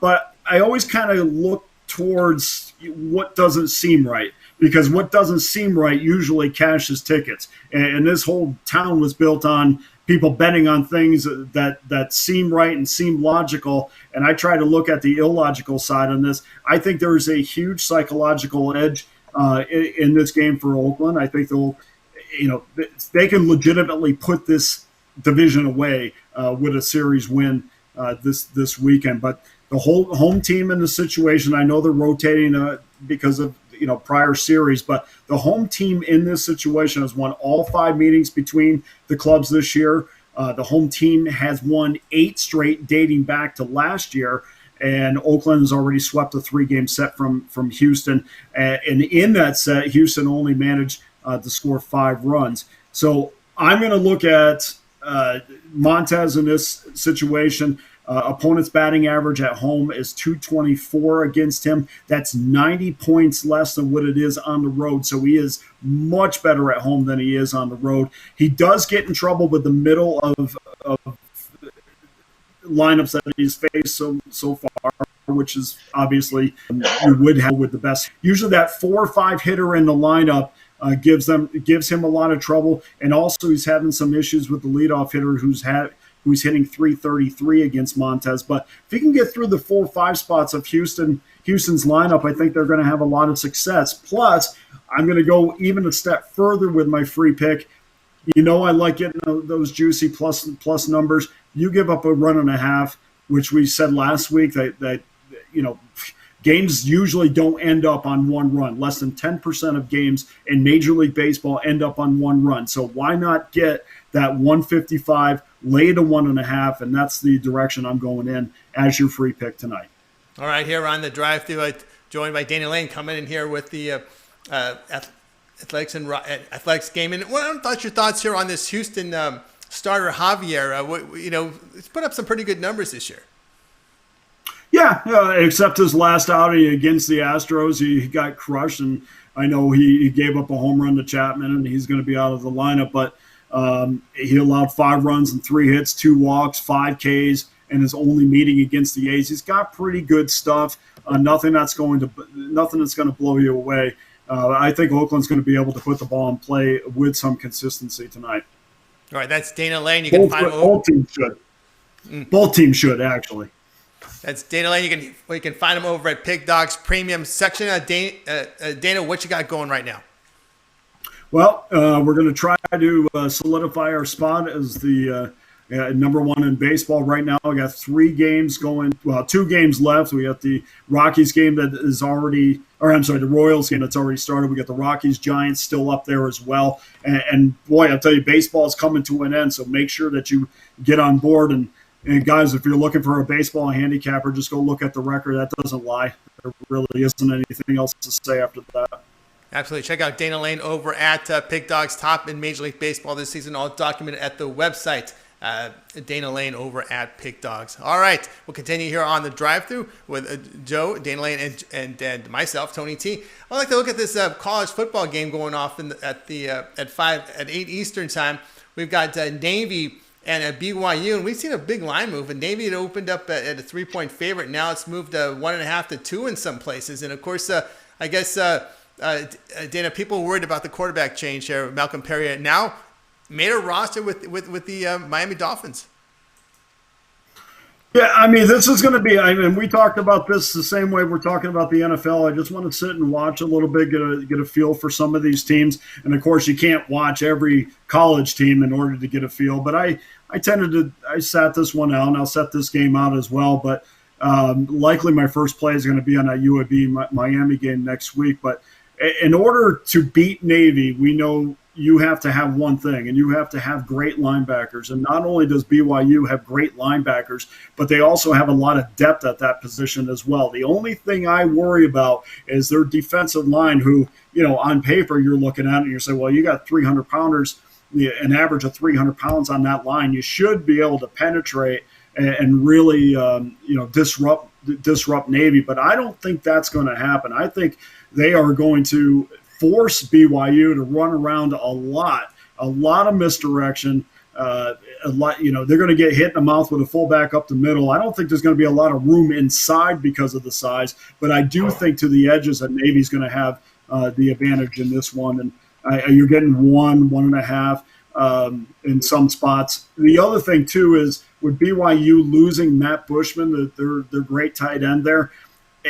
But I always kind of look towards what doesn't seem right, because what doesn't seem right usually cashes tickets. And this whole town was built on people betting on things that seem right and seem logical. And I try to look at the illogical side on this. I think there is a huge psychological edge in this game for Oakland. I think they can legitimately put this division away with a series win this weekend. But the whole home team in the situation, I know they're rotating because of prior series, but the home team in this situation has won all 5 meetings between the clubs this year. The home team has won 8 straight dating back to last year, and Oakland has already swept a 3-game set from Houston. And in that set, Houston only managed to score 5 runs. So I'm going to look at Montez in this situation. Opponent's batting average at home is .224 against him. That's 90 points less than what it is on the road. So he is much better at home than he is on the road. He does get in trouble with the middle of lineups that he's faced so far, which is obviously you would have with the best. Usually that 4 or 5 hitter in the lineup gives him a lot of trouble. And also he's having some issues with the leadoff hitter who's hitting .333 against Montez. But if he can get through the 4 or 5 spots of Houston's lineup, I think they're going to have a lot of success. Plus, I'm going to go even a step further with my free pick. I like getting those juicy plus numbers. You give up a run and a half, which we said last week that games usually don't end up on 1 run. Less than 10% of games in Major League Baseball end up on 1 run. So why not get that 155, lay to 1.5, and that's the direction I'm going in as your free pick tonight. All right, here on the drive-thru, joined by Dana Lane, coming in here with the athletics game. And what are your thoughts here on this Houston starter Javier? He's put up some pretty good numbers this year. Yeah, except his last outing against the Astros, he got crushed, and I know he gave up a home run to Chapman, and he's going to be out of the lineup. But he allowed 5 runs and 3 hits, 2 walks, 5 Ks, and his only meeting against the A's. He's got pretty good stuff. Nothing that's going to blow you away. I think Oakland's going to be able to put the ball in play with some consistency tonight. All right, that's Dana Lane. You can find both teams should. Both teams should, actually. That's Dana Lane. You can find him over at Pig Dogs Premium section. Dana, what you got going right now? Well, we're going to try to solidify our spot as the number one in baseball right now. We got 3 games going. Well, 2 games left. We got the Rockies game that is already, or I'm sorry, the Royals game that's already started. We got the Rockies Giants still up there as well. And boy, I'll tell you, baseball is coming to an end. So make sure that you get on board. And guys, if you're looking for a baseball handicapper, just go look at the record. That doesn't lie. There really isn't anything else to say after that. Absolutely. Check out Dana Lane over at Pick Dogs, top in Major League Baseball this season, all documented at the website. Dana Lane over at Pick Dogs. All right, we'll continue here on the drive-through with Joe, Dana Lane, and myself, Tony T. I'd like to look at this college football game going off at 8 Eastern time. We've got Navy and BYU, and we've seen a big line move. And Navy had opened up at a 3-point favorite. Now it's moved 1.5 to 2 in some places. And of course, I guess Dana, people worried about the quarterback change here. Malcolm Perrier now made a roster with the Miami Dolphins. Yeah, I mean, this is going to be. I mean, we talked about this the same way we're talking about the NFL. I just want to sit and watch a little bit, get a feel for some of these teams. And of course, you can't watch every college team in order to get a feel. But I sat this one out, and I'll set this game out as well. But likely my first play is going to be on that UAB Miami game next week. But in order to beat Navy, we know you have to have one thing, and you have to have great linebackers. And not only does BYU have great linebackers, but they also have a lot of depth at that position as well. The only thing I worry about is their defensive line, who, on paper you're looking at it and you're saying, well, you got 300-pounders, an average of 300 pounds on that line. You should be able to penetrate and really, disrupt Navy. But I don't think that's going to happen. I think they are going to force BYU to run around a lot of misdirection. They're going to get hit in the mouth with a fullback up the middle. I don't think there's going to be a lot of room inside because of the size, but I do think to the edges that Navy's going to have the advantage in this one. And you're getting 1.5 in some spots. The other thing too is with BYU losing Matt Bushman, their great tight end there.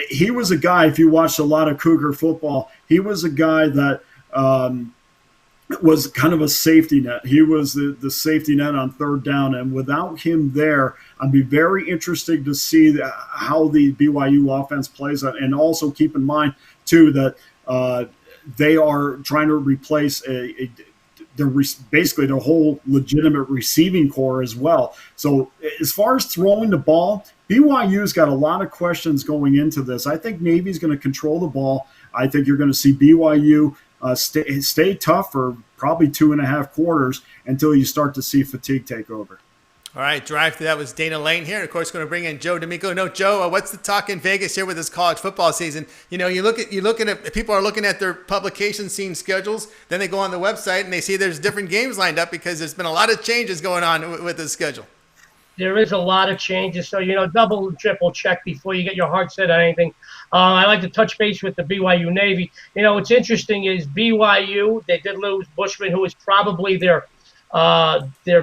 He was a guy, if you watched a lot of Cougar football, he was a guy that was kind of a safety net. He was the safety net on third down. And without him there, I'd be very interested to see how the BYU offense plays. And also keep in mind, too, that they are trying to replace basically their whole legitimate receiving core as well. So as far as throwing the ball, BYU's got a lot of questions going into this. I think Navy's going to control the ball. I think you're going to see BYU stay tough for probably 2.5 quarters until you start to see fatigue take over. All right, drive through. That was Dana Lane here. And of course, going to bring in Joe D'Amico. No, Joe, what's the talk in Vegas here with this college football season? You look at people are looking at their publications, seeing schedules. Then they go on the website and they see there's different games lined up because there's been a lot of changes going on with the schedule. There is a lot of changes, so double and triple check before you get your heart set on anything. I like to touch base with the BYU Navy. What's interesting is BYU, they did lose Bushman, who is probably their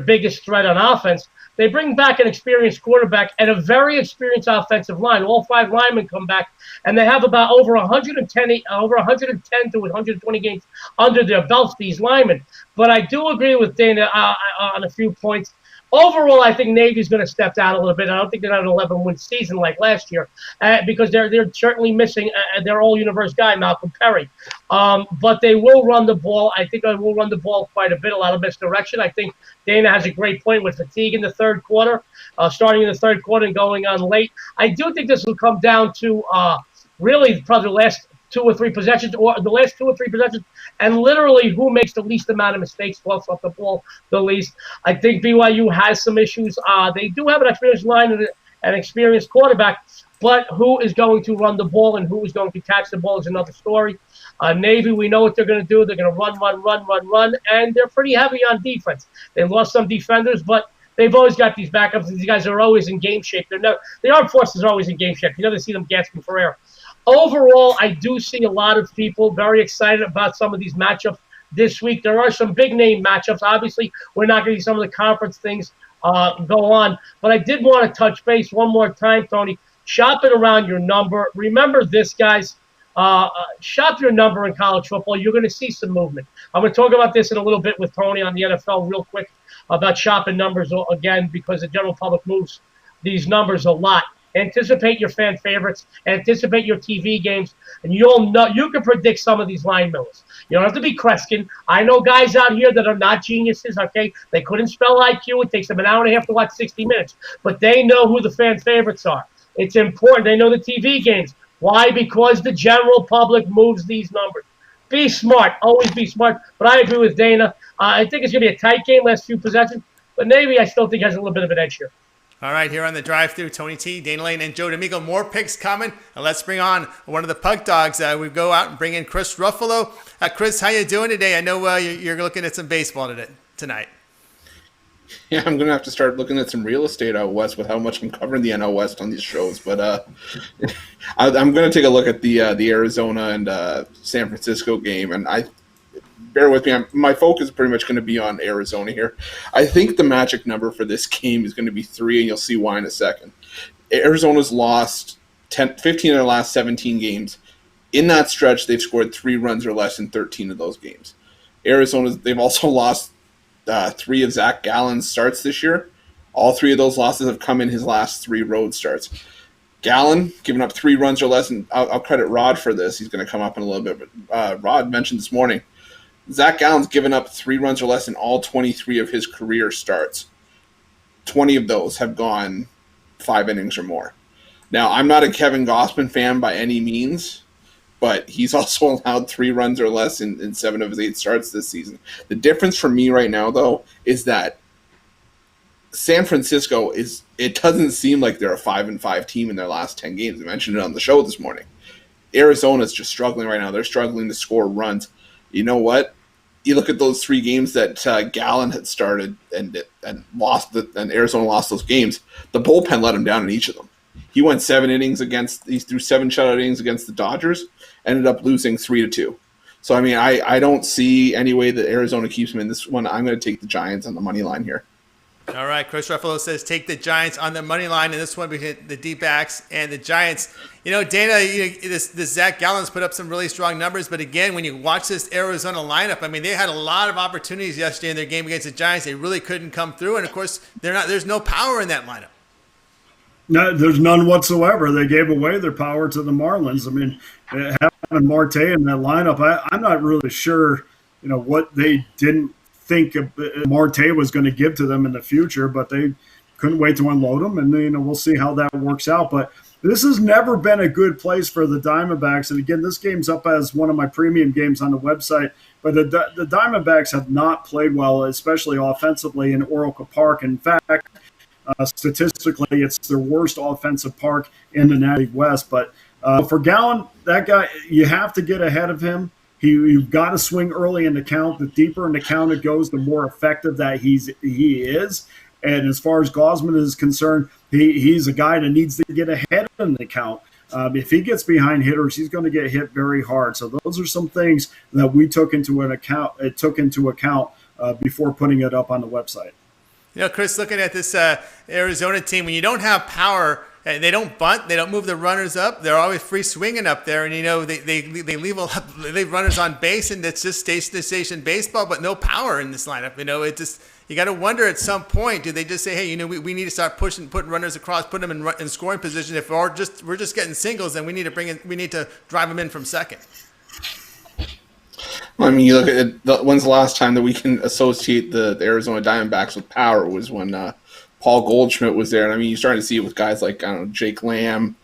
biggest threat on offense. They bring back an experienced quarterback and a very experienced offensive line. All 5 linemen come back, and they have about over 110 to 120 games under their belts, these linemen. But I do agree with Dana on a few points. Overall, I think Navy's going to step down a little bit. I don't think they're not an 11-win season like last year because they're certainly missing their all-universe guy, Malcolm Perry. But they will run the ball. I think they will run the ball quite a bit, a lot of misdirection. I think Dana has a great point with fatigue in the third quarter, starting in the third quarter and going on late. I do think this will come down to really probably the last 2 or 3 possessions, and literally who makes the least amount of mistakes, fluffs up the ball the least. I think BYU has some issues. They do have an experienced line and an experienced quarterback, but who is going to run the ball and who is going to catch the ball is another story. Navy, we know what they're going to do. They're going to run, and they're pretty heavy on defense. They lost some defenders, but they've always got these backups. These guys are always in game shape. The armed forces are always in game shape. You never see them gasping for air. Overall, I do see a lot of people very excited about some of these matchups this week. There are some big-name matchups. Obviously, we're not going to see some of the conference things go on. But I did want to touch base one more time, Tony. Shop it around your number. Remember this, guys. shop your number in college football. You're going to see some movement. I'm going to talk about this in a little bit with Tony on the NFL real quick about shopping numbers again, because the general public moves these numbers a lot. Anticipate your fan favorites, anticipate your TV games, and you'll know you can predict some of these line movers. You don't have to be Kreskin. I know guys out here that are not geniuses, okay? They couldn't spell IQ. It takes them an hour and a half to watch 60 Minutes. But they know who the fan favorites are. It's important. They know the TV games. Why? Because the general public moves these numbers. Be smart. Always be smart. But I agree with Dana. I think it's going to be a tight game, last few possessions. But maybe I still think it has a little bit of an edge here. All right, here on the drive-through, Tony T, Dana Lane, and Joe D'Amico. More picks coming. And let's bring on one of the Puck Dogs. We go out and bring in Chris Ruffalo. Chris, how you doing today? I know you're looking at some baseball tonight. Yeah, I'm going to have to start looking at some real estate out west with how much I'm covering the NL West on these shows. But I'm going to take a look at the Arizona and San Francisco game, and bear with me. My focus is pretty much going to be on Arizona here. I think the magic number for this game is going to be 3, and you'll see why in a second. Arizona's lost 15 of their last 17 games. In that stretch, they've scored 3 runs or less in 13 of those games. They've also lost 3 of Zach Gallen's starts this year. All 3 of those losses have come in his last 3 road starts. Gallen giving up 3 runs or less, and I'll credit Rod for this. He's going to come up in a little bit, but Rod mentioned this morning, Zach Gallen's given up 3 runs or less in all 23 of his career starts. 20 of those have gone 5 innings or more. Now, I'm not a Kevin Gausman fan by any means, but he's also allowed 3 runs or less in 7 of his 8 starts this season. The difference for me right now, though, is that San Francisco it doesn't seem like they're a 5-5 team in their last 10 games. I mentioned it on the show this morning. Arizona's just struggling right now. They're struggling to score runs. You know what? You look at those 3 games that Gallen had started and lost, and Arizona lost those games. The bullpen let him down in each of them. He went 7 innings he threw 7 shutout innings against the Dodgers, ended up losing 3-2. So, I mean, I don't see any way that Arizona keeps him in this one. I'm going to take the Giants on the money line here. All right, Chris Ruffalo says take the Giants on the money line, and this one between the D-backs and the Giants. You know, Dana, this Zach Gallen's put up some really strong numbers, but again, when you watch this Arizona lineup, I mean, they had a lot of opportunities yesterday in their game against the Giants. They really couldn't come through, and of course, there's no power in that lineup. No, there's none whatsoever. They gave away their power to the Marlins. I mean, having Marte in that lineup, I'm not really sure, what they didn't think Marte was going to give to them in the future, but they couldn't wait to unload him, and we'll see how that works out. But this has never been a good place for the Diamondbacks, and again, this game's up as one of my premium games on the website. But the Diamondbacks have not played well, especially offensively in Oracle Park. In fact, statistically, it's their worst offensive park in the Natty West. But for Gallen, that guy, you have to get ahead of him. You've got to swing early in the count. The deeper in the count it goes, the more effective that he is. And as far as Gausman is concerned, he's a guy that needs to get ahead in the count. If he gets behind hitters, he's going to get hit very hard. So those are some things that we took into account before putting it up on the website. Chris, looking at this Arizona team, when you don't have power, they don't bunt, they don't move the runners up. They're always free swinging up there, and they leave runners on base, and it's just station to station baseball, but no power in this lineup. You got to wonder at some point, do they just say, hey, we need to start putting runners across, put them in scoring position. If we're just getting singles, then we need to drive them in from second. Well, I mean, you look at it, when's the last time that we can associate the Arizona Diamondbacks with power was when Paul Goldschmidt was there. And I mean, you're starting to see it with guys like, Jake Lamb,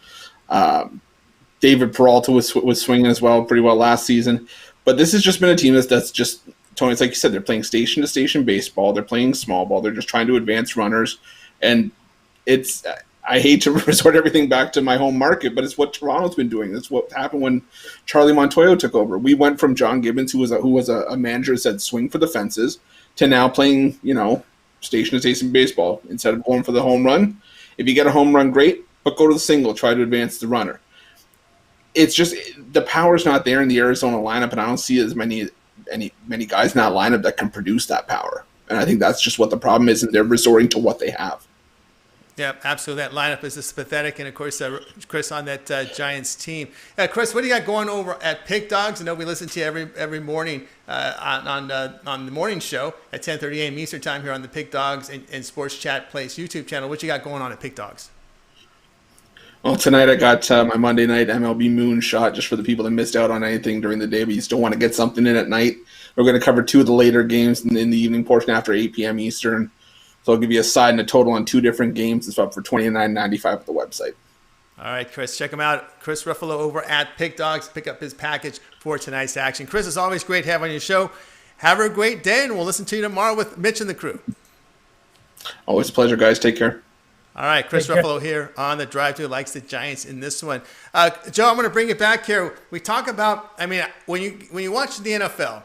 David Peralta was swinging as well, pretty well last season. But this has just been a team that's just, Tony, it's like you said, they're playing station-to-station baseball. They're playing small ball. They're just trying to advance runners. And I hate to resort everything back to my home market, but it's what Toronto's been doing. It's what happened when Charlie Montoyo took over. We went from John Gibbons, who was a manager who said swing for the fences, to now playing, station-to-station baseball. Instead of going for the home run, if you get a home run, great, but go to the single, try to advance the runner. It's just the power's not there in the Arizona lineup, and I don't see as many guys in that lineup that can produce that power. And I think that's just what the problem is, and they're resorting to what they have. Yeah, absolutely. That lineup is just pathetic. And, of course, Chris on that Giants team. Chris, what do you got going over at Pick Dogs? I know we listen to you every morning on the morning show at 10:30 a.m. Eastern time here on the Pick Dogs and Sports Chat Place YouTube channel. What you got going on at Pick Dogs? Well, tonight I got my Monday night MLB moonshot just for the people that missed out on anything during the day, but you still want to get something in at night. We're going to cover 2 of the later games in the evening portion after 8 p.m. Eastern. So I'll give you a side and a total on 2 different games. It's up for $29.95 at the website. All right, Chris, check him out. Chris Ruffalo over at Pick Dogs. Pick up his package for tonight's action. Chris, it's always great to have on your show. Have a great day, and we'll listen to you tomorrow with Mitch and the crew. Always a pleasure, guys. Take care. All right, Chris Ruffalo here on the drive-thru, likes the Giants in this one. Joe, I'm going to bring it back here. We talk about, when you watch the NFL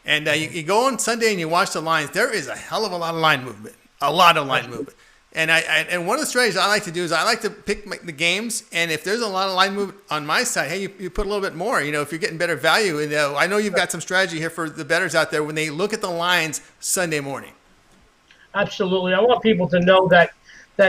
and you go on Sunday and you watch the lines, there is a hell of a lot of line movement. A lot of line movement. And one of the strategies I like to do is I like to pick the games, and if there's a lot of line movement on my side, hey, you put a little bit more, if you're getting better value. And I know you've got some strategy here for the bettors out there when they look at the lines Sunday morning. Absolutely. I want people to know that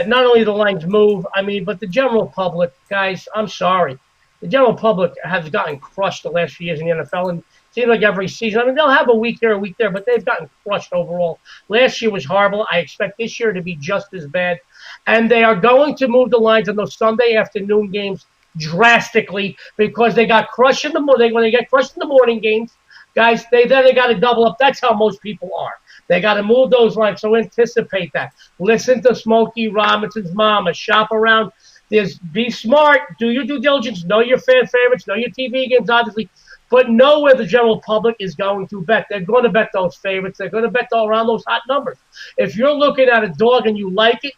not only the lines move, but the general public, guys, I'm sorry. The general public has gotten crushed the last few years in the NFL, and it seems like every season. They'll have a week here, a week there, but they've gotten crushed overall. Last year was horrible. I expect this year to be just as bad. And they are going to move the lines on those Sunday afternoon games drastically because they got crushed in the morning. When they get crushed in the morning games, guys, they got to double up. That's how most people are. They got to move those lines, so anticipate that. Listen to Smokey Robinson's mama. Shop around. Be smart. Do your due diligence. Know your fan favorites. Know your TV games, obviously. But know where the general public is going to bet. They're going to bet those favorites. They're going to bet all around those hot numbers. If you're looking at a dog and you like it,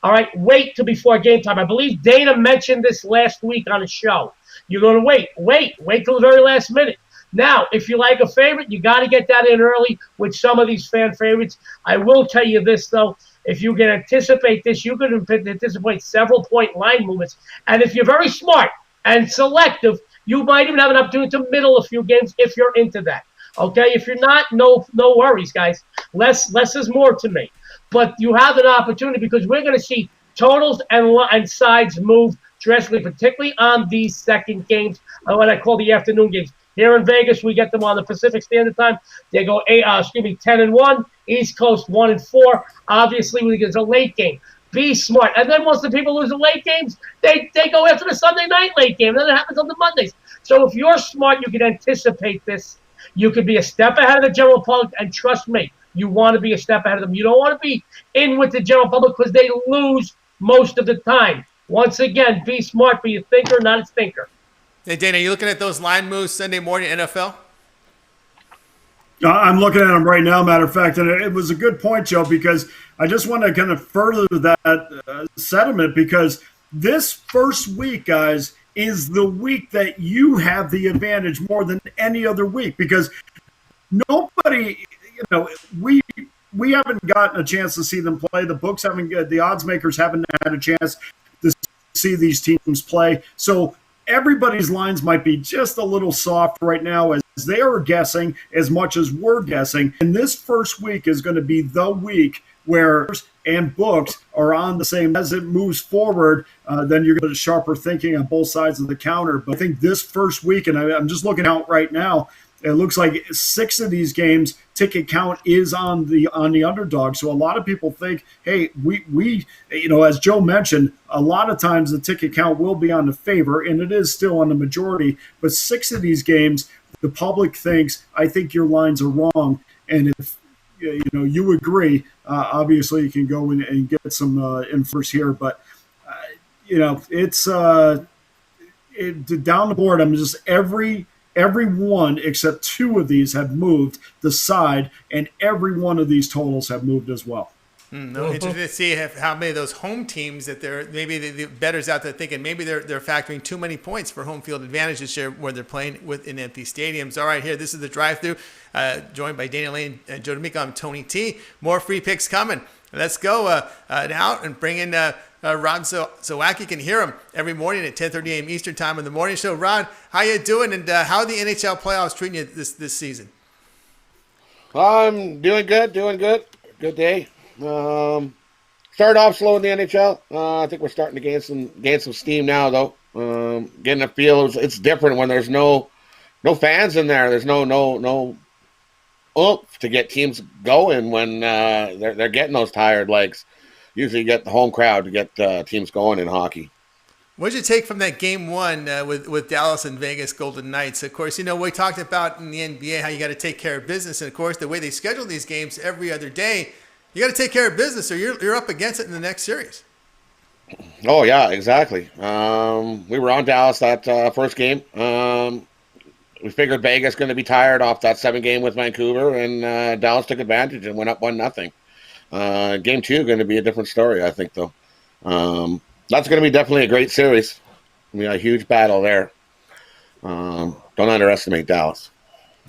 all right, wait till before game time. I believe Dana mentioned this last week on his show. You're going to wait till the very last minute. Now, if you like a favorite, you got to get that in early with some of these fan favorites. I will tell you this, though. If you can anticipate this, you can anticipate several point line movements. And if you're very smart and selective, you might even have an opportunity to middle a few games if you're into that. Okay? If you're not, no worries, guys. Less is more to me. But you have an opportunity because we're going to see totals and sides move drastically, particularly on these second games, what I call the afternoon games. Here in Vegas, we get them on the Pacific Standard Time. They go 10-1. East Coast 1-4. Obviously, we get a late game. Be smart. And then once the people lose the late games, they go after the Sunday night late game. Then it happens on the Mondays. So if you're smart, you can anticipate this. You could be a step ahead of the general public. And trust me, you want to be a step ahead of them. You don't want to be in with the general public because they lose most of the time. Once again, be smart. Be a thinker, not a thinker. Hey, Dana, are you looking at those line moves Sunday morning NFL? I'm looking at them right now, matter of fact, and it was a good point, Joe, because I just want to kind of further that sentiment because this first week, guys, is the week that you have the advantage more than any other week because nobody, we haven't gotten a chance to see them play. The books haven't, the odds makers haven't had a chance to see these teams play. So everybody's lines might be just a little soft right now as they are guessing as much as we're guessing. And this first week is going to be the week where and books are on the same. As it moves forward, then you're going to sharper thinking on both sides of the counter. But I think this first week, and I'm just looking out right now, it looks like 6 of these games ticket count is on the underdog. So a lot of people think, hey, we as Joe mentioned, a lot of times the ticket count will be on the favor, and it is still on the majority. But 6 of these games, the public thinks, I think your lines are wrong. And if you agree, obviously you can go in and get some infers here. But it's down the board. I'm just every one except 2 of these have moved the side, and every one of these totals have moved as well. Interesting to see how many of those home teams that they're maybe the bettors out there thinking maybe they're factoring too many points for home field advantage this year where they're playing in empty stadiums. All right, here, this is the drive-through, joined by Dana Lane and Joe D'Amico. I'm Tony T. More free picks coming. Let's go now and bring in Rod Zawacki. You can hear him every morning at 10:30 a.m. Eastern time in the morning show. Rod, how you doing, and how are the NHL playoffs treating you this season? I'm doing good. Good day. Started off slow in the NHL. I think we're starting to gain some steam now, though. Getting a feel. It's different when there's no fans in there. There's no oomph to get teams going when they're getting those tired legs. Usually, you get the home crowd to get teams going in hockey. What did you take from that game one with Dallas and Vegas Golden Knights? Of course, we talked about in the NBA how you got to take care of business, and of course, the way they schedule these games every other day, you got to take care of business, or you're up against it in the next series. Oh yeah, exactly. We were on Dallas that first game. We figured Vegas going to be tired off that 7 game with Vancouver, and Dallas took advantage and went up 1-0. Game 2 going to be a different story, I think, though. That's going to be definitely a great series. A huge battle there. Don't underestimate Dallas.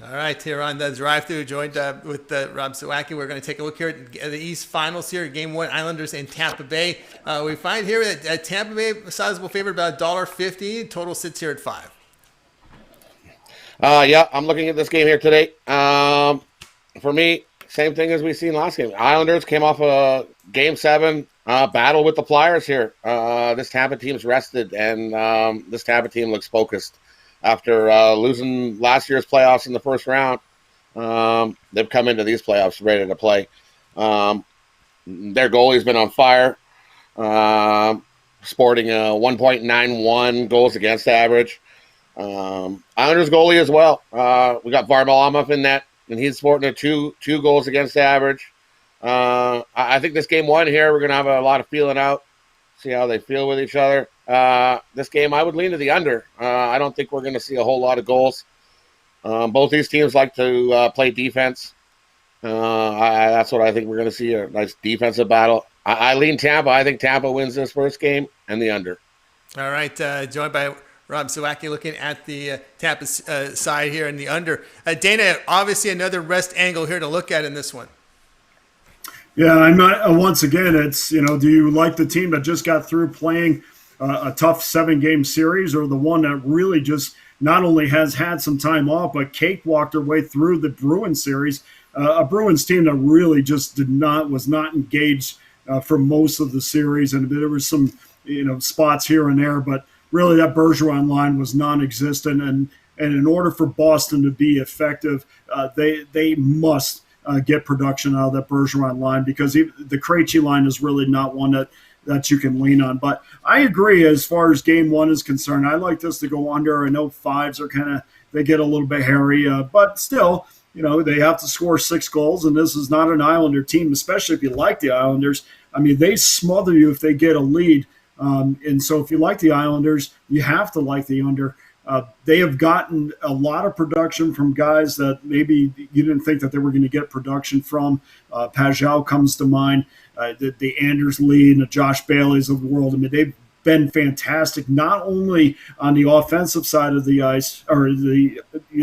All right, here on the drive-thru, joined with Rob Zawacki. We're going to take a look here at the East Finals here, Game 1, Islanders and Tampa Bay. We find here that Tampa Bay, a sizable favorite, about $1.50. Total sits here at 5. Yeah, I'm looking at this game here today. For me, same thing as we seen last game. Islanders came off a Game 7 battle with the Flyers here. This Tampa team's rested, and this Tampa team looks focused. After losing last year's playoffs in the first round, they've come into these playoffs ready to play. Their goalie's been on fire, sporting a 1.91 goals against average. Islanders goalie as well. We got Varlamov in net, and he's sporting a two goals against average. I think this game 1 here, we're going to have a lot of feeling out, see how they feel with each other. This game, I would lean to the under. I don't think we're going to see a whole lot of goals. Both these teams like to play defense. That's what I think we're going to see, a nice defensive battle. I lean Tampa. I think Tampa wins this first game and the under. All right, joined by Rob Zawacki looking at the Tampa side here and the under. Dana, obviously another rest angle here to look at in this one. Yeah, I'm not. Once again, it's, do you like the team that just got through playing a tough 7-game series, or the one that really just not only has had some time off, but cakewalked their way through the Bruins series, a Bruins team that really just was not engaged for most of the series, and there was some spots here and there, but really that Bergeron line was non-existent, and in order for Boston to be effective, they must get production out of that Bergeron line, because the Krejci line is really not one that you can lean on. But I agree, as far as game 1 is concerned, I like this to go under. I know 5s are they get a little bit hairy, but still, they have to score 6 goals, and this is not an Islander team, especially if you like the Islanders. I mean, they smother you if they get a lead. And so if you like the Islanders, you have to like the under. They have gotten a lot of production from guys that maybe you didn't think that they were going to get production from. Pajot comes to mind, the Anders Lee and the Josh Baileys of the world. I mean, they've been fantastic, not only on the offensive side of the ice, or the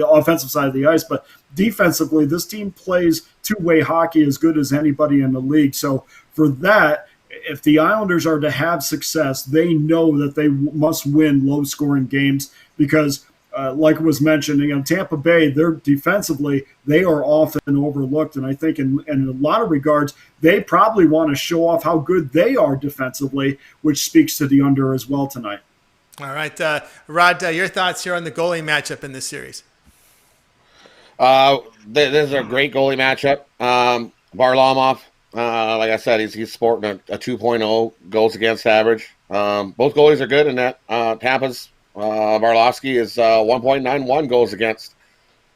offensive side of the ice, but defensively, this team plays two-way hockey as good as anybody in the league. So for that, if the Islanders are to have success, they know that they must win low-scoring games, because like was mentioned, Tampa Bay, they're defensively, they are often overlooked. And I think in a lot of regards, they probably want to show off how good they are defensively, which speaks to the under as well tonight. All right. Rod, your thoughts here on the goalie matchup in this series? This is a great goalie matchup. Varlamov, like I said, he's sporting a 2.0 goals against average. Both goalies are good in that. Tampa's Varlovsky is 1.91 goals against.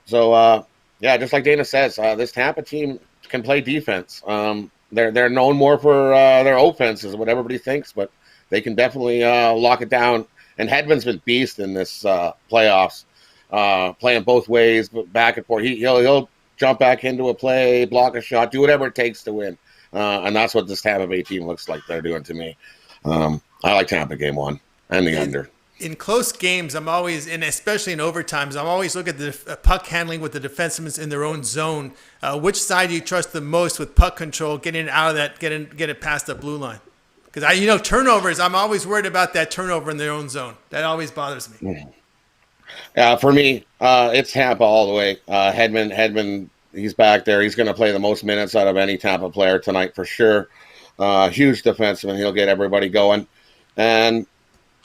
So, just like Dana says, this Tampa team can play defense. They're known more for their offense, is what everybody thinks, but they can definitely lock it down. And Hedman's been beast in this playoffs, playing both ways, back and forth. He'll jump back into a play, block a shot, do whatever it takes to win. And that's what this Tampa Bay team looks like they're doing to me. I like Tampa game 1 and the under. In close games, I'm always, and especially in overtimes, I'm always looking at the puck handling with the defensemen in their own zone. Which side do you trust the most with puck control, getting it out of that, get it past the blue line? Because turnovers, I'm always worried about that turnover in their own zone. That always bothers me. For me, it's Tampa all the way. Hedman, he's back there. He's going to play the most minutes out of any Tampa player tonight for sure. Huge defenseman. He'll get everybody going. And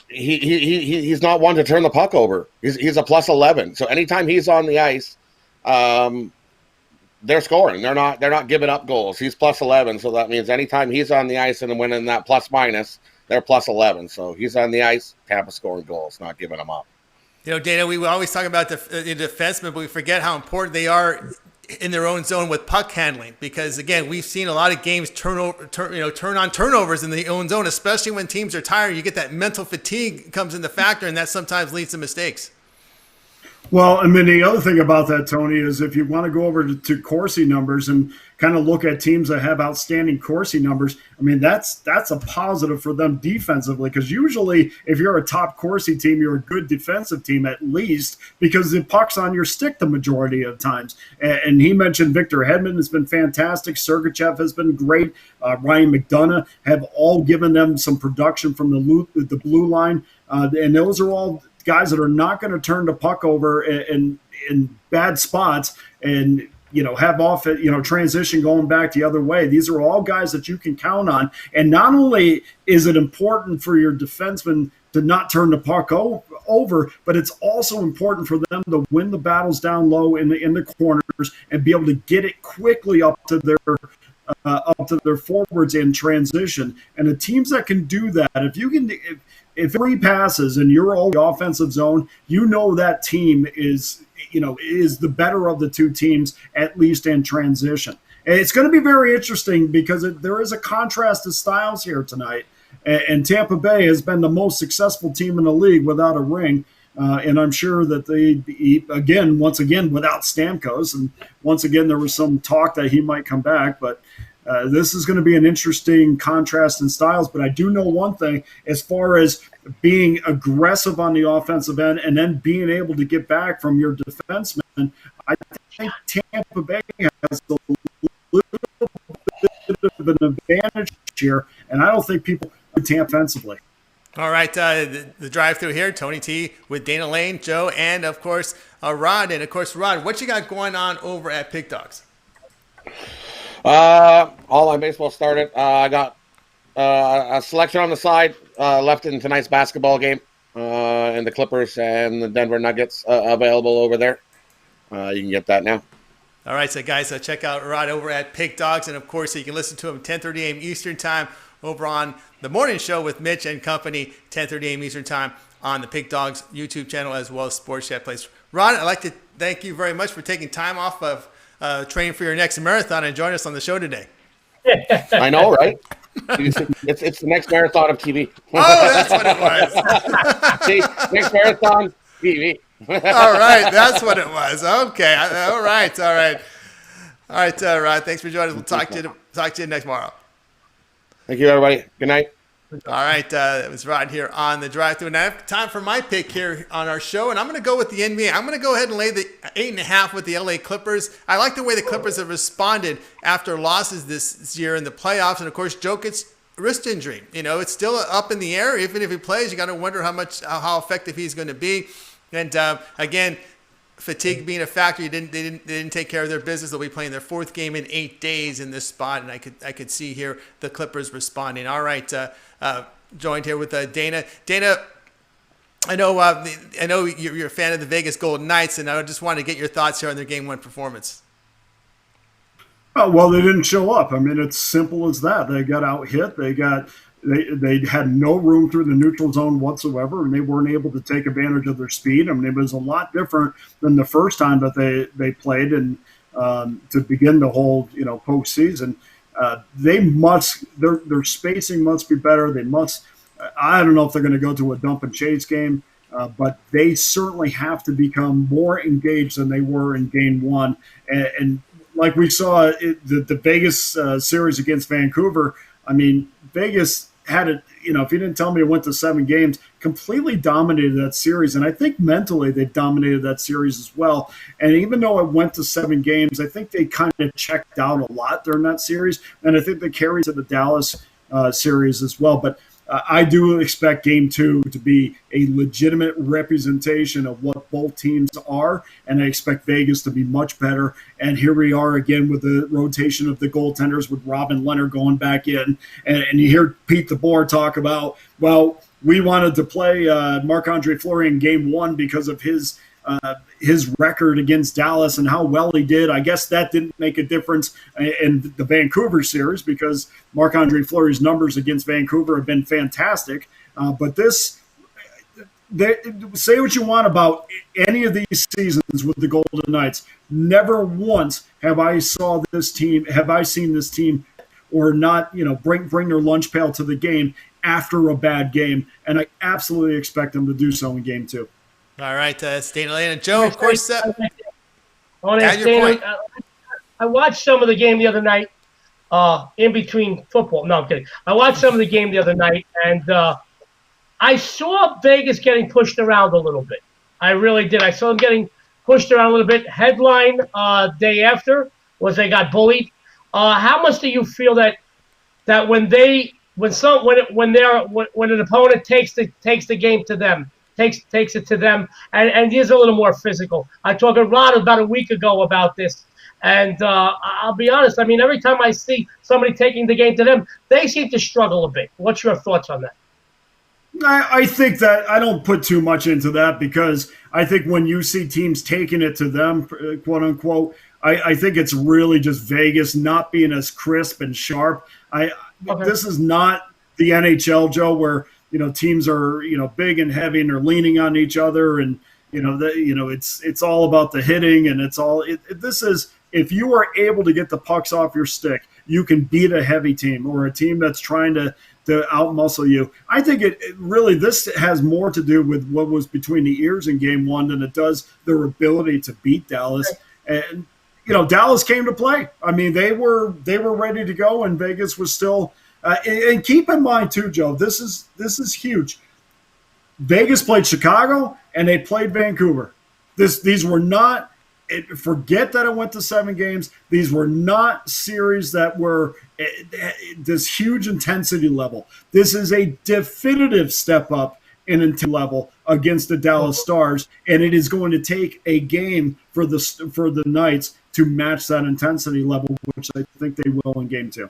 he's not one to turn the puck over. He's a plus 11. So anytime he's on the ice, they're scoring. They're not giving up goals. He's plus 11. So that means anytime he's on the ice and winning that plus minus, they're plus 11. So he's on the ice, Tampa scoring goals, not giving them up. You know, Dana, we always talk about the defensemen, but we forget how important they are in their own zone with puck handling. Because again, we've seen a lot of games turn on turnovers in the own zone, especially when teams are tired. You get that mental fatigue comes into factor, and that sometimes leads to mistakes. Well, I mean, the other thing about that, Tony, is if you want to go over to Corsi numbers and kind of look at teams that have outstanding Corsi numbers, I mean, that's a positive for them defensively, because usually if you're a top Corsi team, you're a good defensive team at least, because the puck's on your stick the majority of times. And he mentioned Victor Hedman has been fantastic. Sergachev has been great. Ryan McDonough have all given them some production from the blue line. And those are all guys that are not going to turn the puck over in bad spots and, have off it, transition going back the other way. These are all guys that you can count on. And not only is it important for your defensemen to not turn the puck over, but it's also important for them to win the battles down low in the corners and be able to get it quickly up to their forwards in transition. And the teams that can do that, if 3 passes and you're all the offensive zone, that team is the better of the two teams, at least in transition. And it's going to be very interesting because there is a contrast of styles here tonight. And Tampa Bay has been the most successful team in the league without a ring. And I'm sure that once again, without Stamkos. And once again, there was some talk that he might come back. But this is going to be an interesting contrast in styles. But I do know one thing, as far as being aggressive on the offensive end and then being able to get back from your defenseman, I think Tampa Bay has a little bit of an advantage here. And I don't think people are Tampa offensively. All right, the drive-through here, Tony T with Dana Lane, Joe, and, of course, Rod. And, of course, Rod, what you got going on over at Pick Dogs? All my baseball started. I got a selection on the side left in tonight's basketball game, and the Clippers and the Denver Nuggets available over there. You can get that now. All right, so guys, check out Rod over at Pick Dogs, and of course, you can listen to him 10:30 a.m. Eastern Time over on the morning show with Mitch and company, 10:30 a.m. Eastern Time on the Pick Dogs YouTube channel as well as Sports Chat Place. Rod, I'd like to thank you very much for taking time off of training for your next marathon and join us on the show today. I know, right? It's the next marathon of TV. Oh, that's what it was. See, next marathon, TV. All right, that's what it was. Okay, all right, Rod. Thanks for joining us. We'll talk to you next tomorrow. Thank you, everybody. Good night. All right, it was Rod here on the drive-thru. Now, time for my pick here on our show, and I'm going to go with the NBA. I'm going to go ahead and lay the 8.5 with the LA Clippers. I like the way the Clippers have responded after losses this year in the playoffs, and of course, Jokic's wrist injury. It's still up in the air. Even if he plays, you got to wonder how effective he's going to be. And again, fatigue being a factor, they didn't take care of their business. They'll be playing their 4th game in 8 days in this spot, and I could see here the Clippers responding. All right, joined here with Dana. Dana, I know you're a fan of the Vegas Golden Knights, and I just wanted to get your thoughts here on their Game 1 performance. Well, they didn't show up. I mean, it's simple as that. They got out hit. They had no room through the neutral zone whatsoever, and they weren't able to take advantage of their speed. I mean, it was a lot different than the first time that they played, and to begin the whole postseason. Their spacing must be better. They must. I don't know if they're going to go to a dump and chase game, but they certainly have to become more engaged than they were in Game 1. And like we saw the Vegas series against Vancouver. I mean, Vegas had it, if you didn't tell me it went to 7 games, completely dominated that series. And I think mentally they dominated that series as well. And even though it went to 7 games, I think they kind of checked out a lot during that series. And I think they carried to the Dallas series as well. But I do expect Game 2 to be a legitimate representation of what both teams are, and I expect Vegas to be much better. And here we are again with the rotation of the goaltenders with Rob and Leonard going back in. And you hear Pete DeBoer talk about, well, we wanted to play Marc-Andre Fleury in Game 1 because of his record against Dallas and how well he did. I guess that didn't make a difference in the Vancouver series because Marc-Andre Fleury's numbers against Vancouver have been fantastic. But say what you want about any of these seasons with the Golden Knights. Never once have I seen this team or not, bring their lunch pail to the game after a bad game. And I absolutely expect them to do so in Game 2. All right, that's Dana Lane. And Joe, of course, I watched some of the game the other night in between football. No, I'm kidding. I watched some of the game the other night, and I saw Vegas getting pushed around a little bit. I really did. I saw them getting pushed around a little bit. Headline day after was they got bullied. How much do you feel that when an opponent takes the game to them, takes it to them, and is a little more physical? I talked to Rod about a week ago about this, and I'll be honest. I mean, every time I see somebody taking the game to them, they seem to struggle a bit. What's your thoughts on that? I think that I don't put too much into that because I think when you see teams taking it to them, quote unquote, I think it's really just Vegas not being as crisp and sharp. This is not the NHL, Joe, where teams are big and heavy and they're leaning on each other, and it's all about the hitting, and this is, if you are able to get the pucks off your stick, you can beat a heavy team or a team that's trying to outmuscle you. I think it really, this has more to do with what was between the ears in Game 1 than it does their ability to beat Dallas. And Dallas came to play. I mean, they were ready to go, and Vegas was still. And keep in mind too, Joe, this is huge. Vegas played Chicago and they played Vancouver. These were not. Forget that it went to 7 games. These were not series that were this huge intensity level. This is a definitive step up in intensity level against the Dallas Stars, and it is going to take a game for the Knights to match that intensity level, which I think they will in Game 2.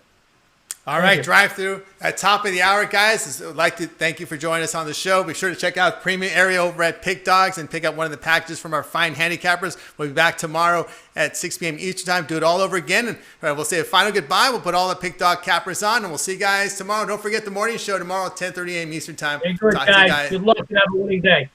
All right, drive through at top of the hour, guys. I'd like to thank you for joining us on the show. Be sure to check out Premium Area over at Pick Dogs and pick up one of the packages from our fine handicappers. We'll be back tomorrow at 6 p.m. Eastern time. Do it all over again. And we'll say a final goodbye. We'll put all the Pick Dog cappers on, and we'll see you guys tomorrow. Don't forget the morning show tomorrow at 10:30 a.m. Eastern time. Hey, good, guys. Good luck and have a winning day.